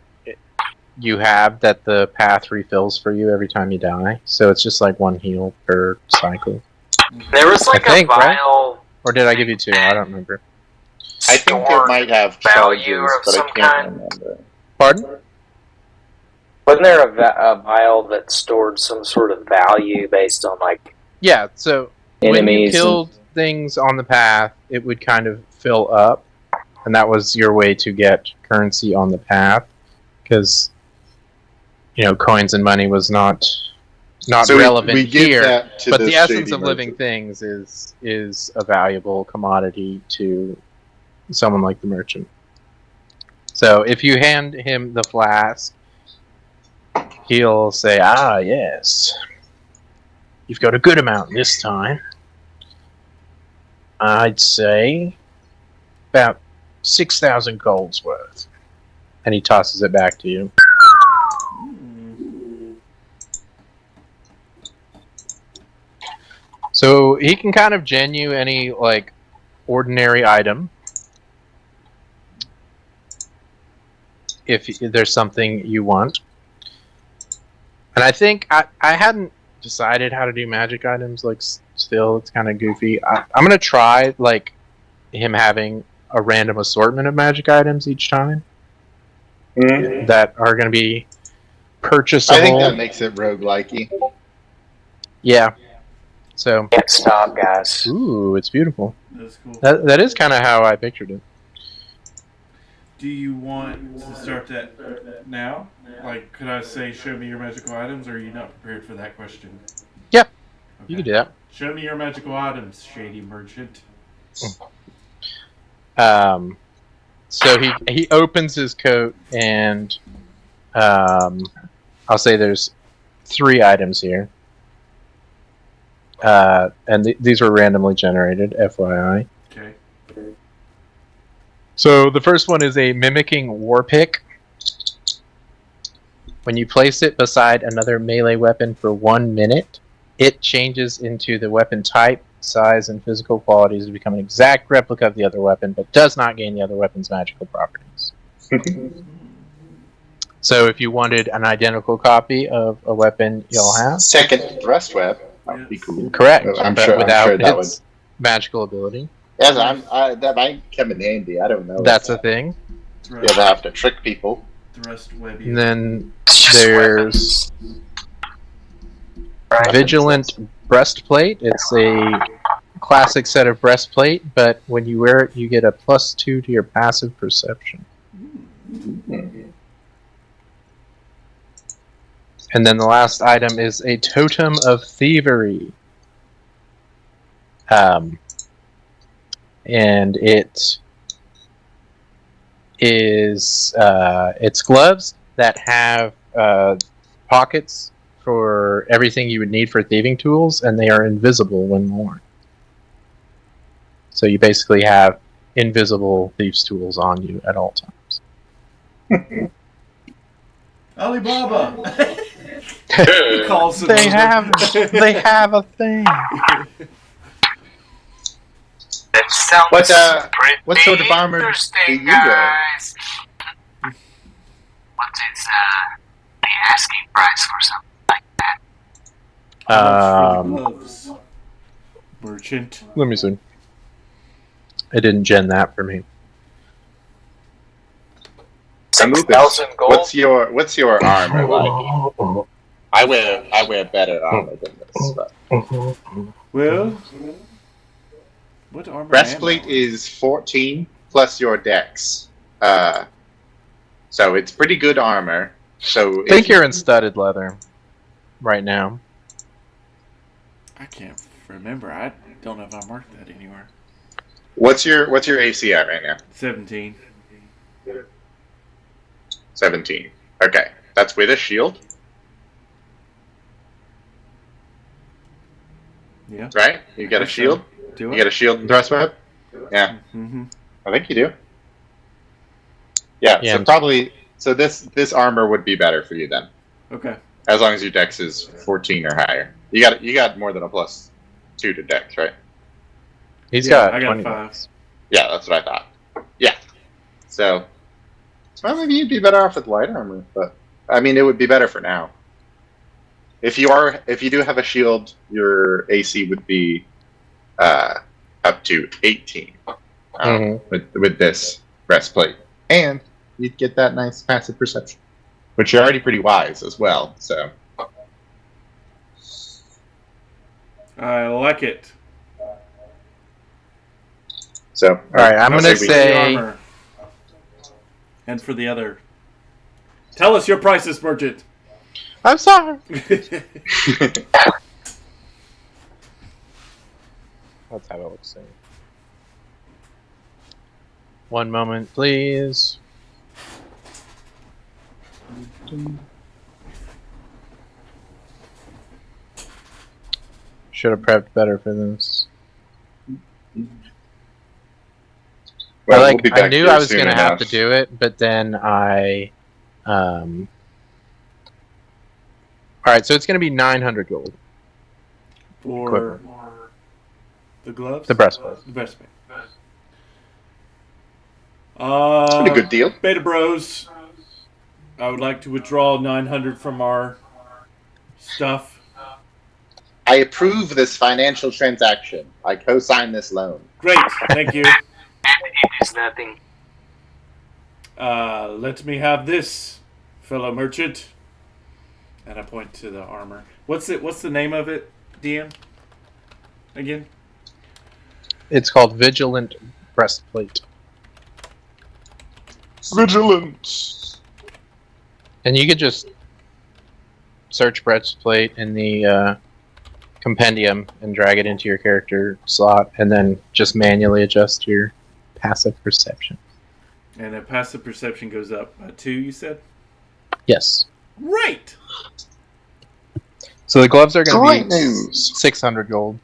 you have that the path refills for you every time you die. So it's just like one heal per cycle. There was like I think, a vial Or did I give you two? I don't remember. I think it stored might have value charges, of but I some can't kind. remember. Pardon? Wasn't there a vial that stored some sort of value based on like Yeah, so when you enemies? killed things on the path, it would kind of fill up, and that was your way to get currency on the path, because coins and money was not So relevant we give here. that to But this the essence shady of living merchant. things is a valuable commodity to someone like the merchant. So if you hand him the flask, he'll say, "Ah, yes, you've got a good amount this time. I'd say about 6,000 golds worth." And he tosses it back to you. So he can kind of gen you any like ordinary item if there's something you want. And I think I hadn't decided how to do magic items. Like, still, it's kind of goofy. I'm gonna try like him having a random assortment of magic items each time that are gonna be purchasable. I think that makes it roguelike-y. Yeah. So. Can't stop, guys. Ooh, it's beautiful. That's cool. That is kind of how I pictured it. Do you want to start that now? Like, could I say, show me your magical items, or are you not prepared for that question? Yeah, Okay. you can do that. Show me your magical items, shady merchant. So he opens his coat and I'll say there's 3 items here. And these were randomly generated, FYI. Okay. So the first one is a mimicking war pick. When you place it beside another melee weapon for 1 minute, it changes into the weapon type, size, and physical qualities to become an exact replica of the other weapon, but does not gain the other weapon's magical properties. So if you wanted an identical copy of a weapon you'll have, Second thrust web. That would be cool. correct, I'm but sure without that would. its magical ability. Yes, that might come in handy. I don't know. That's a thing. You ever have to trick people? Thrust web. And then It's just there's Right. Vigilant Breastplate. It's a classic set of breastplate, but when you wear it, you get a +2 to your passive perception. And then the last item is a Totem of Thievery. And it is it's gloves that have pockets for everything you would need for thieving tools, and they are invisible when worn. So you basically have invisible thieves' tools on you at all times. Alibaba! He calls it They over. have a thing. That sounds pretty what sort of armor interesting, do you wear? guys. What's its the asking price for something like that? How much for the gloves, merchant? Let me see. It didn't gen that for me. 6,000 gold. What's your armor like? I wear better armor than this. But. Well, what armor? Breastplate is 14 plus your dex. So it's pretty good armor. So I think you're in studded leather right now. I can't remember. I don't know if I marked that anywhere. What's your AC at right now? 17. 17. Okay, that's with a shield. Yeah. right? You got a shield. Do You it. got a shield and thrust weapon. Yeah, Mm-hmm. I think you do. Yeah. So probably. So this armor would be better for you then, Okay. as long as your dex is 14 or higher. You got more than a +2 to dex, right? He's Yeah, got I got 20 a 5. bucks. Yeah, that's what I thought. Yeah. So well, maybe you'd be better off with light armor, but I mean, it would be better for now. If you do have a shield, your AC would be up to 18 with this breastplate, and you'd get that nice passive perception, which you're already pretty wise as well. So I like it. all right, I'm gonna say- armor. And for the other, tell us your prices, merchant. I'm sorry. That's how it looks. One moment, please. Should have prepped better for this. Well, I we'll be back I knew here I was soon gonna have enough. to do it, but then I. All right, so it's gonna be 900 gold. For Equipment. the gloves? The breastplate. The breastplate. Pretty good deal. Beta Bros, I would like to withdraw 900 from our stuff. I approve this financial transaction. I co-sign this loan. Great, thank you. And it is nothing. Let me have this, fellow merchant. And I point to the armor. What's the name of it, DM? Again? It's called Vigilant Breastplate. Vigilance. And you could just search breastplate in the compendium and drag it into your character slot, and then just manually adjust your passive perception. And the passive perception goes up by 2, you said? Yes. Right! So the gloves are going Great to be news. 600 gold.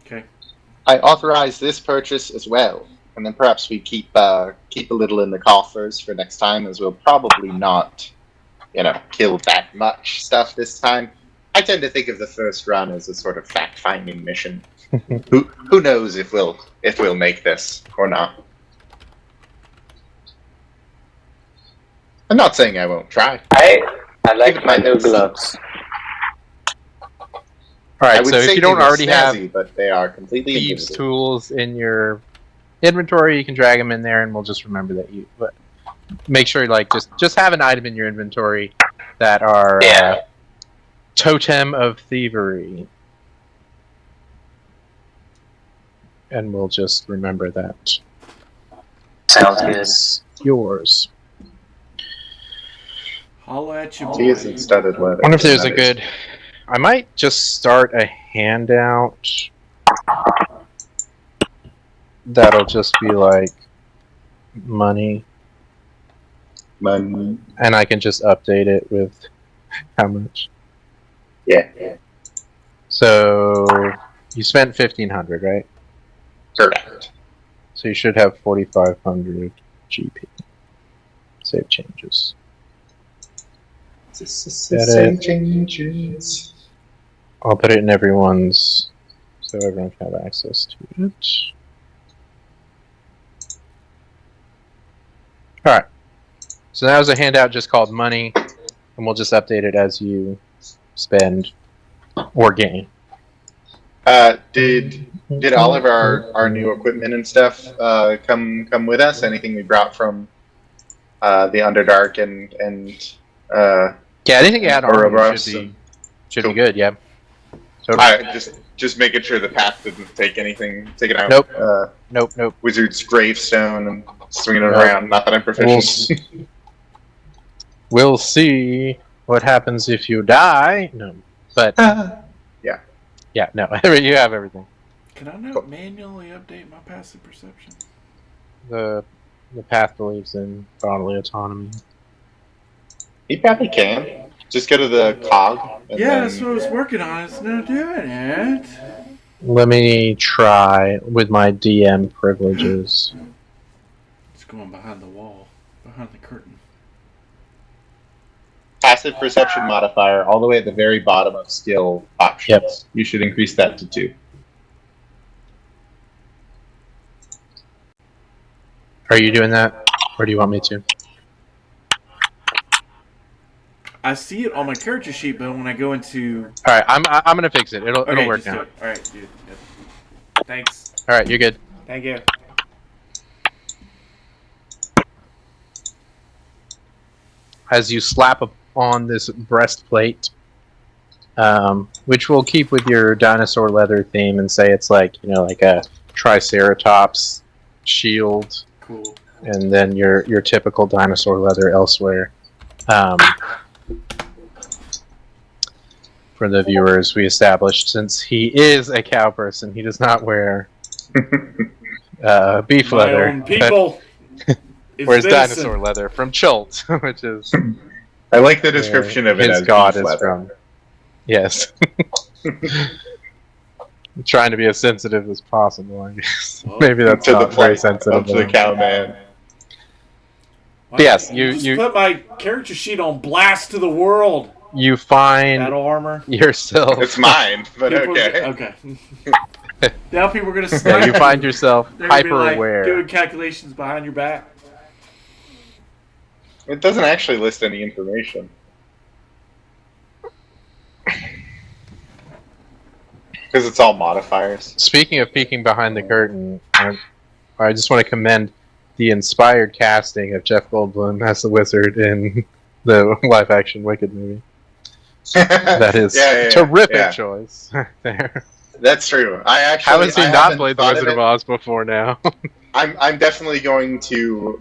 Okay. I authorize this purchase as well, and then perhaps we keep a little in the coffers for next time, as we'll probably not, kill that much stuff this time. I tend to think of the first run as a sort of fact-finding mission. Who knows if we'll make this or not? I'm not saying I won't try. I like my new gloves. All I right, would so if say you don't they were already have snazzy, but they are completely thieves' invisible. tools in your inventory, you can drag them in there, and we'll just remember that you. But make sure, just have an item in your inventory that are totem of thievery, and we'll just remember that. Sounds good. It's yours. Holla at you, He boy. isn't studded leather. I wonder if there's a that is. good. I might just start a handout. That'll just be like money, money. and I can just update it with how much. Yeah. So you spent 1,500, right? Correct. So you should have 4,500 GP. Save changes. Save changes. I'll put it in everyone's, so everyone can have access to it. Alright. So that was a handout just called money, and we'll just update it as you spend or gain. Did all of our new equipment and stuff come with us? Anything we brought from the Underdark and Yeah, anything you add on Ouroboros should be good, yeah. So, just making sure the path didn't take it out. Nope. Nope. Wizard's gravestone and swinging it Nope. around. Not that I'm proficient. We'll see what happens if you die. No, but yeah, no, you have everything. Can I not manually update my passive perception? The path believes in bodily autonomy. He probably can. Just go to the cog. And Yeah, then... that's what I was working on. It's not doing it. Let me try with my DM privileges. It's going behind the wall, behind the curtain. Passive perception modifier, all the way at the very bottom of skill options. Yep. You should increase that to 2. Are you doing that, or do you want me to? I see it on my character sheet, but when I go into... All right, I'm gonna fix it. It'll Okay, work just do now. it. All right, dude. Good. Thanks. All right, you're good. Thank you. As you slap on this breastplate, which we'll keep with your dinosaur leather theme and say it's like like a triceratops shield, Cool. and then your typical dinosaur leather elsewhere. For the viewers, we established since he is a cow person, he does not wear beef My leather. own people. Wears dinosaur leather from Chult, which is I like the description of it his as god beef is leather. from. Yes. I'm trying to be as sensitive as possible, I guess. Well, Maybe that's To the not very plight sensitive. of the cow man. Yes, you you put my character sheet on blast to the world. you find Battle armor. yourself. It's mine, but People- okay. Okay. Now people are gonna Yeah, snipe you find yourself They're gonna be, hyper like, aware. doing calculations behind your back. It doesn't actually list any information. Because it's all modifiers. Speaking of peeking behind the curtain, I just want to commend the inspired casting of Jeff Goldblum as the wizard in the live-action Wicked movie. That is terrific choice there. That's true. I actually. How has he I not haven't played the thought Wizard of Oz before now? I'm definitely going to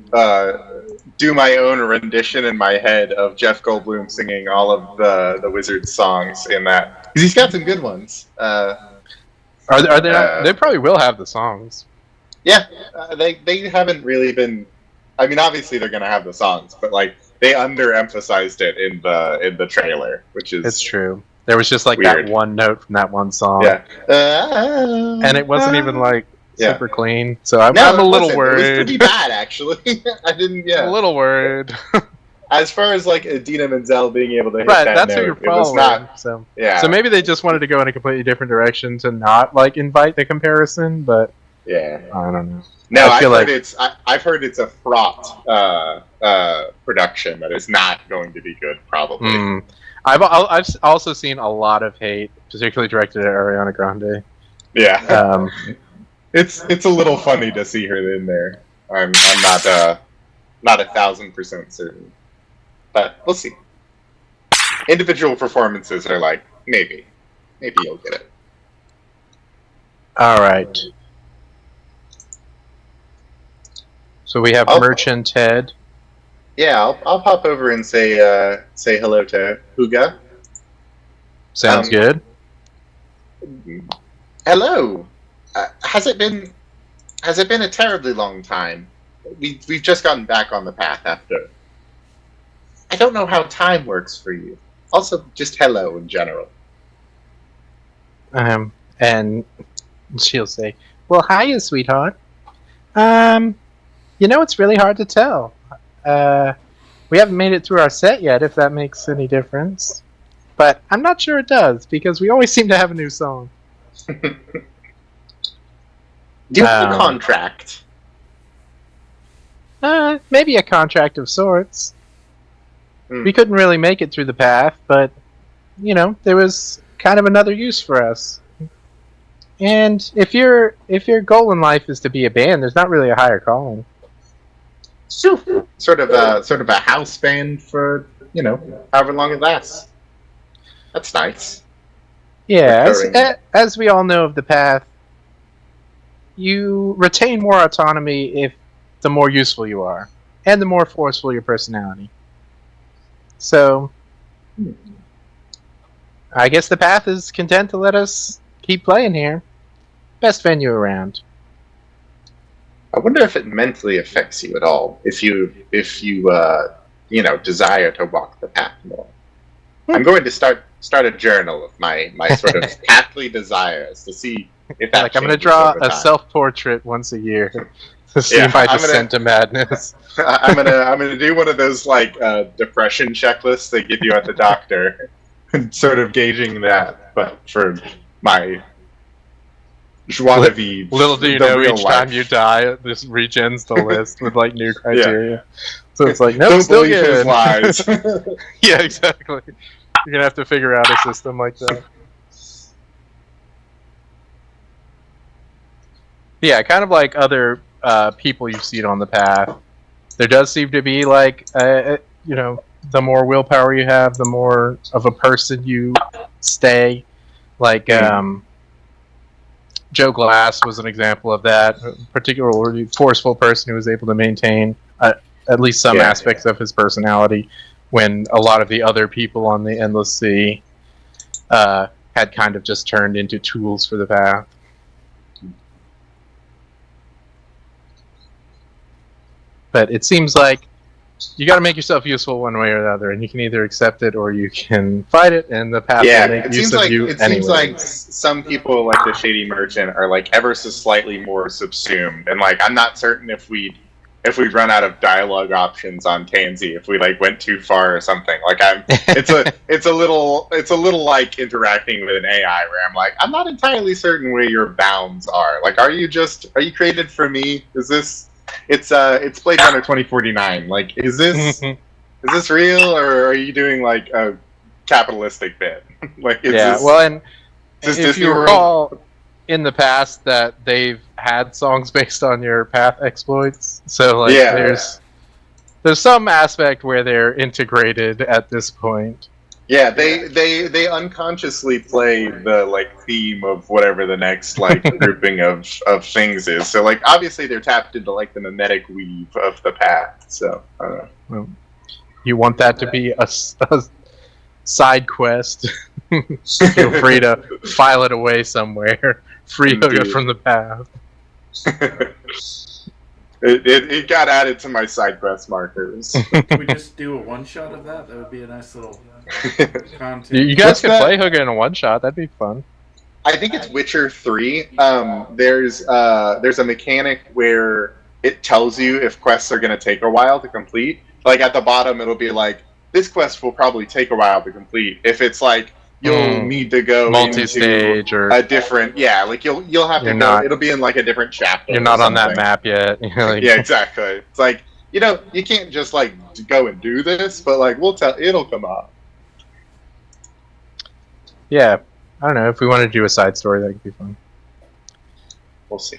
do my own rendition in my head of Jeff Goldblum singing all of the Wizard's songs in that, because he's got some good ones. Are they not? They probably will have the songs. Yeah, they haven't really been. I mean, obviously they're going to have the songs, but like they underemphasized it in the trailer, which is It's true. There was just like weird. that one note from that one song. Yeah, And it wasn't even like Yeah. super clean. So I'm No, a little It was worried. pretty bad, actually. I didn't. Yeah. A little worried. As far as like Idina Menzel being able to hit Right, that that's note, who you're it was following. not. So Yeah. So maybe they just wanted to go in a completely different direction to not like invite the comparison, but Yeah. I don't know. No, I feel I've heard it's a fraught production that is not going to be good, probably. I've also seen a lot of hate, particularly directed at Ariana Grande. Yeah. It's a little funny to see her in there. I'm not 1,000% certain, but we'll see. Individual performances are like maybe you'll get it. All right. So we have Oh. Merchant Ted. Yeah, I'll pop over and say hello to Huga. Sounds good. Hello. Has it been a terribly long time? We've just gotten back on the path after. I don't know how time works for you. Also, just hello in general. And she'll say, "Well, hiya, sweetheart. It's really hard to tell. We haven't made it through our set yet, if that makes any difference. But I'm not sure it does, because we always seem to have a new song." Do you have a contract? Maybe a contract of sorts. Hmm. We couldn't really make it through the path, but, there was kind of another use for us. And if your goal in life is to be a band, there's not really a higher calling. Sort of a house band for however long it lasts. That's nice. Yeah, Recurring. as we all know of the path, you retain more autonomy if the more useful you are, and the more forceful your personality. So, I guess the path is content to let us keep playing here. Best venue around. I wonder if it mentally affects you at all if you desire to walk the path more. I'm going to start a journal of my sort of pathly desires to see if that Like, I'm going to changes draw over a time. self-portrait once a year to see Yeah, if I I'm descend to madness. I'm gonna do one of those like depression checklists they give you at the doctor, sort of gauging that, but for my joie de vivre, Little do you the know, real each life. time you die, it just regens the list with like new Yeah. criteria. So it's like, nope, Don't still believe his good. lies. Yeah, exactly. You're gonna have to figure out a system like that. Yeah, kind of like other people you've seen on the path. There does seem to be like, you know, the more willpower you have, the more of a person you stay. Like, Joe Glass was an example of that. A particularly forceful person who was able to maintain at least some aspects of his personality when a lot of the other people on the Endless Sea had kind of just turned into tools for the path. But it seems like you got to make yourself useful one way or the other, and you can either accept it or you can fight it, and the path will make use of you it anyway. seems like some people, like the Shady Merchant, are like ever so slightly more subsumed, and like I'm not certain if we run out of dialogue options on Tansy, if we like went too far or something. Like it's a little like interacting with an AI where I'm like, I'm not entirely certain where your bounds are. Like, are you created for me? Is this? It's Blade Runner 2049. Like, is this real, or are you doing like a capitalistic bit? Like, and if Disney you World? recall in the past that they've had songs based on your path exploits, so like there's some aspect where they're integrated at this point. Yeah, they unconsciously play the like theme of whatever the next like grouping of things is. So like obviously they're tapped into like the mimetic weave of the path. So I don't know. Well, you want that to be a side quest? Feel free to file it away somewhere. Free Hooga from the path. It got added to my side quest markers. Can we just do a one shot of that? That would be a nice little content. You guys could play Hooga in a one shot. That'd be fun. I think it's Witcher 3. There's a mechanic where it tells you if quests are going to take a while to complete. Like at the bottom, it'll be like, this quest will probably take a while to complete. If it's like, you'll need to go multi-stage into or a different, like you'll have to go. It'll be in like a different chapter. You're not on that map yet. Yeah, exactly. It's like, you can't just like go and do this, but like it'll come up. Yeah, I don't know if we want to do a side story, that could be fun. We'll see.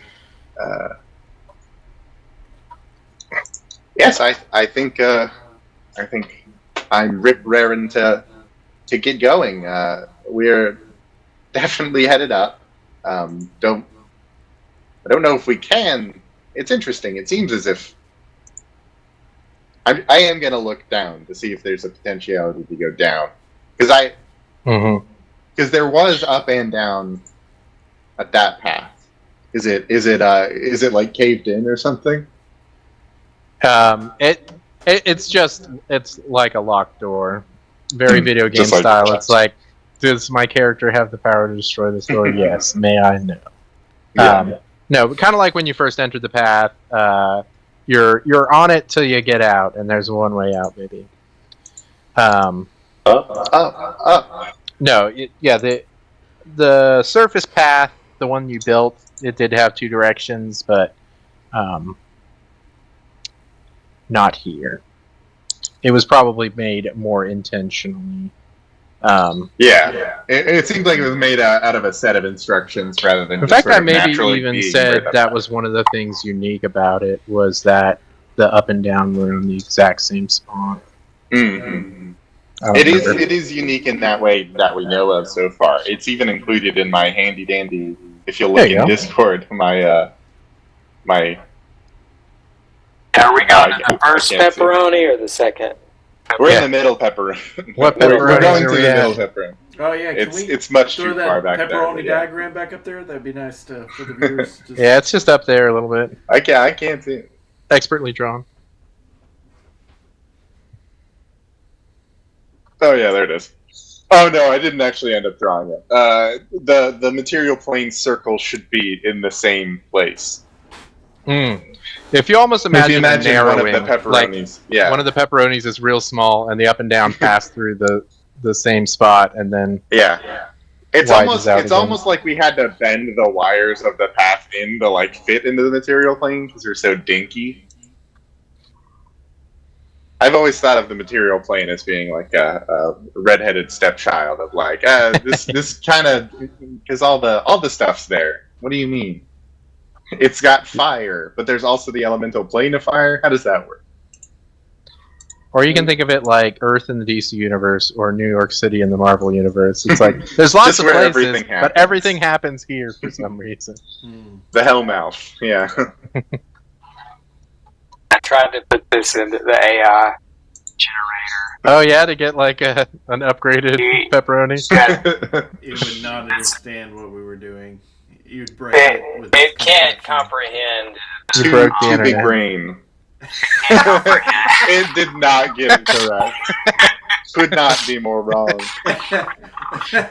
Yes, I think I'm rip raring to get going. We're definitely headed up. I don't know if we can. It's interesting. It seems as if I am going to look down to see if there's a potentiality to go down, because there was up and down at that path. Is it like caved in or something? It's like a locked door, very video game style. It's like, does my character have the power to destroy this door? Yes. May I? No. No, but kind of like when you first entered the path, you're on it till you get out, and there's one way out, maybe. No, the surface path, the one you built, it did have two directions, but not here. It was probably made more intentionally. It seemed like it was made out of a set of instructions rather than. In fact, I maybe even said that was one of the things unique about it, was that the up and down were on the exact same spawn. Mm-hmm. It is unique in that way that we know of so far. It's even included in my handy dandy. If you look in Discord, my. Are we going to the first pepperoni or the second? We're in the middle pepperoni. What pepperoni? We're going to the middle pepperoni. Oh yeah, it's much too far back there. Pepperoni diagram back up there. That'd be nice for the viewers. Yeah, it's just up there a little bit. I can't see it. Expertly drawn. Oh yeah, there it is. Oh no, I didn't actually end up drawing it. The material plane circle should be in the same place. If you almost If you imagine, imagine narrowing, one of the pepperonis, like one of the pepperonis is real small, and the up and down pass through the same spot, and then yeah. It's widens out again. almost like we had to bend the wires of the path in to like fit into the material plane because they're so dinky. I've always thought of the material plane as being like a redheaded stepchild of like this kind of because all the stuff's there. What do you mean? It's got fire, but there's also the elemental plane of fire. How does that work? Or you can think of it like Earth in the DC universe or New York City in the Marvel universe. It's like there's lots of where places, everything but everything happens here for some reason. The Hellmouth, yeah. I tried to put this into the AI generator. Oh yeah, to get like an upgraded pepperoni. It would not understand what we were doing. You'd break it. With It can't comprehend. You broke the Too big internet. brain. It did not get it correct. Could not be more wrong.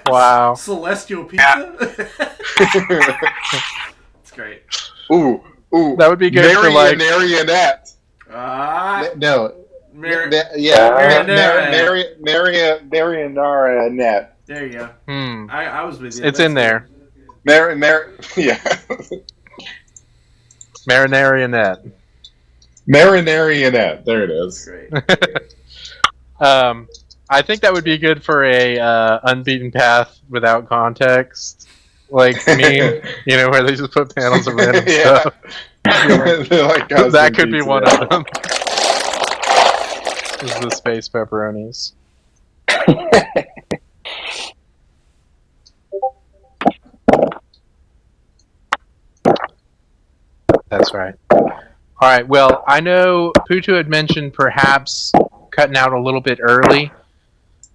Wow. Celestial pizza? It's great. Ooh. That would be good for like Marionette. no. Marionette. There you go. Hmm. I was with you. It's in there. Yeah. Marinarionette. Marinarionette. There it is. Great. I think that would be good for a Unbeaten Path without context, like meme, where they just put panels of random stuff. That could be one of them. Is the space pepperonis. That's right. All right. Well, I know PU2 had mentioned perhaps cutting out a little bit early.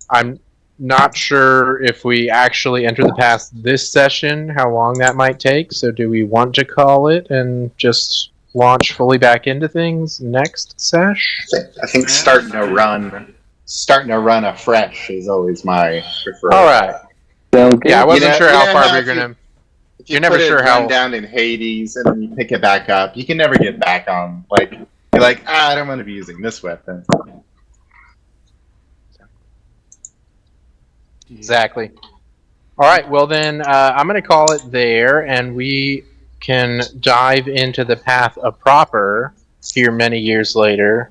I'm not sure if we actually enter the path this session, how long that might take. So do we want to call it and just launch fully back into things next sesh? I think starting to run afresh is always my preferred. All right. Yeah, I wasn't sure how far we were going to... You're never sure how down in Hades and then you pick it back up. You can never get back on. Like you're like, I don't want to be using this weapon. Exactly. All right. Well, then I'm going to call it there, and we can dive into the path of proper here many years later.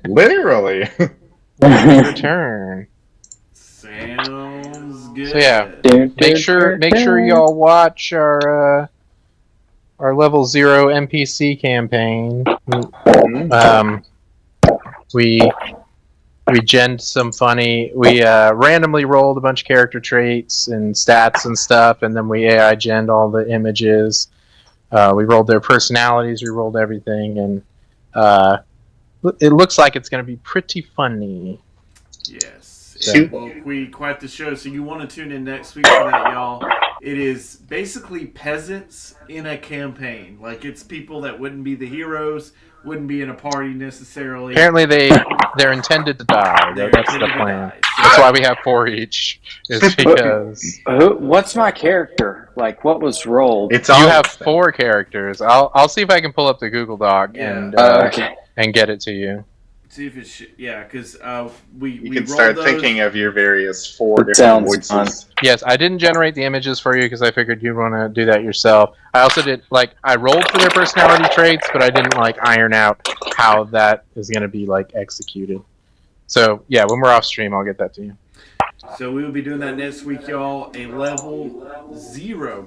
Literally. Return. Sounds good. So yeah, make sure y'all watch our level 0 NPC campaign. We genned some funny. We randomly rolled a bunch of character traits and stats and stuff, and then we AI genned all the images. We rolled their personalities. We rolled everything, and it looks like it's going to be pretty funny. Yes. Well, we quite the show. So you want to tune in next week for that, y'all. It is basically peasants in a campaign. Like, it's people that wouldn't be the heroes, wouldn't be in a party necessarily. Apparently they're intended to die. That's the plan. That's why we have 4 each. Is because what's my character? Like, what was rolled? You have 4 characters. I'll see if I can pull up the Google Doc and get it to you. See if it's because you can start thinking of your various 4 different voices. Fun. Yes, I didn't generate the images for you because I figured you'd want to do that yourself. I also did I rolled for their personality traits, but I didn't iron out how that is going to be executed. So yeah, when we're off stream, I'll get that to you. So we will be doing that next week, y'all. A level 0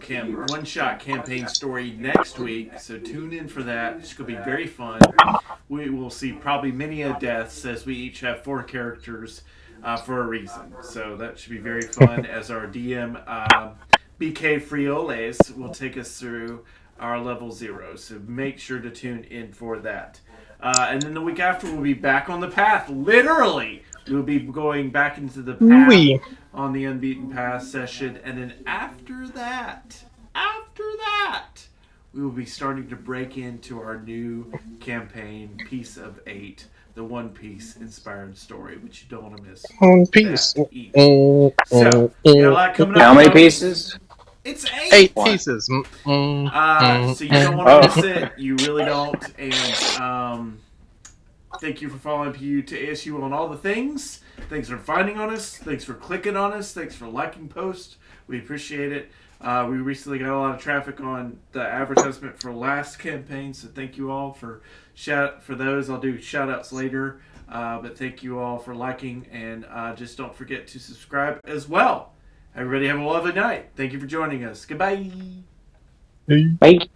one-shot campaign story next week. So tune in for that. It's going to be very fun. We will see probably many deaths as we each have 4 characters for a reason. So that should be very fun as our DM, BK Frioles, will take us through our level 0. So make sure to tune in for that. And then the week after, we'll be back on the path. Literally! We'll be going back into the path on the Unbeaten Path session. And then after that, we will be starting to break into our new campaign, Piece of 8, the One Piece inspired story, which you don't want to miss. One Piece. That either. So, we got a lot coming up. How many folks. pieces? It's 8 One. pieces. So you don't want to miss it. You really don't. And thank you for following PU2 ASU on all the things. Thanks for finding on us. Thanks for clicking on us. Thanks for liking posts. We appreciate it. We recently got a lot of traffic on the advertisement for last campaign, so thank you all for those. I'll do shout outs later. But thank you all for liking, and just don't forget to subscribe as well. Everybody have a lovely night. Thank you for joining us. Goodbye. Bye.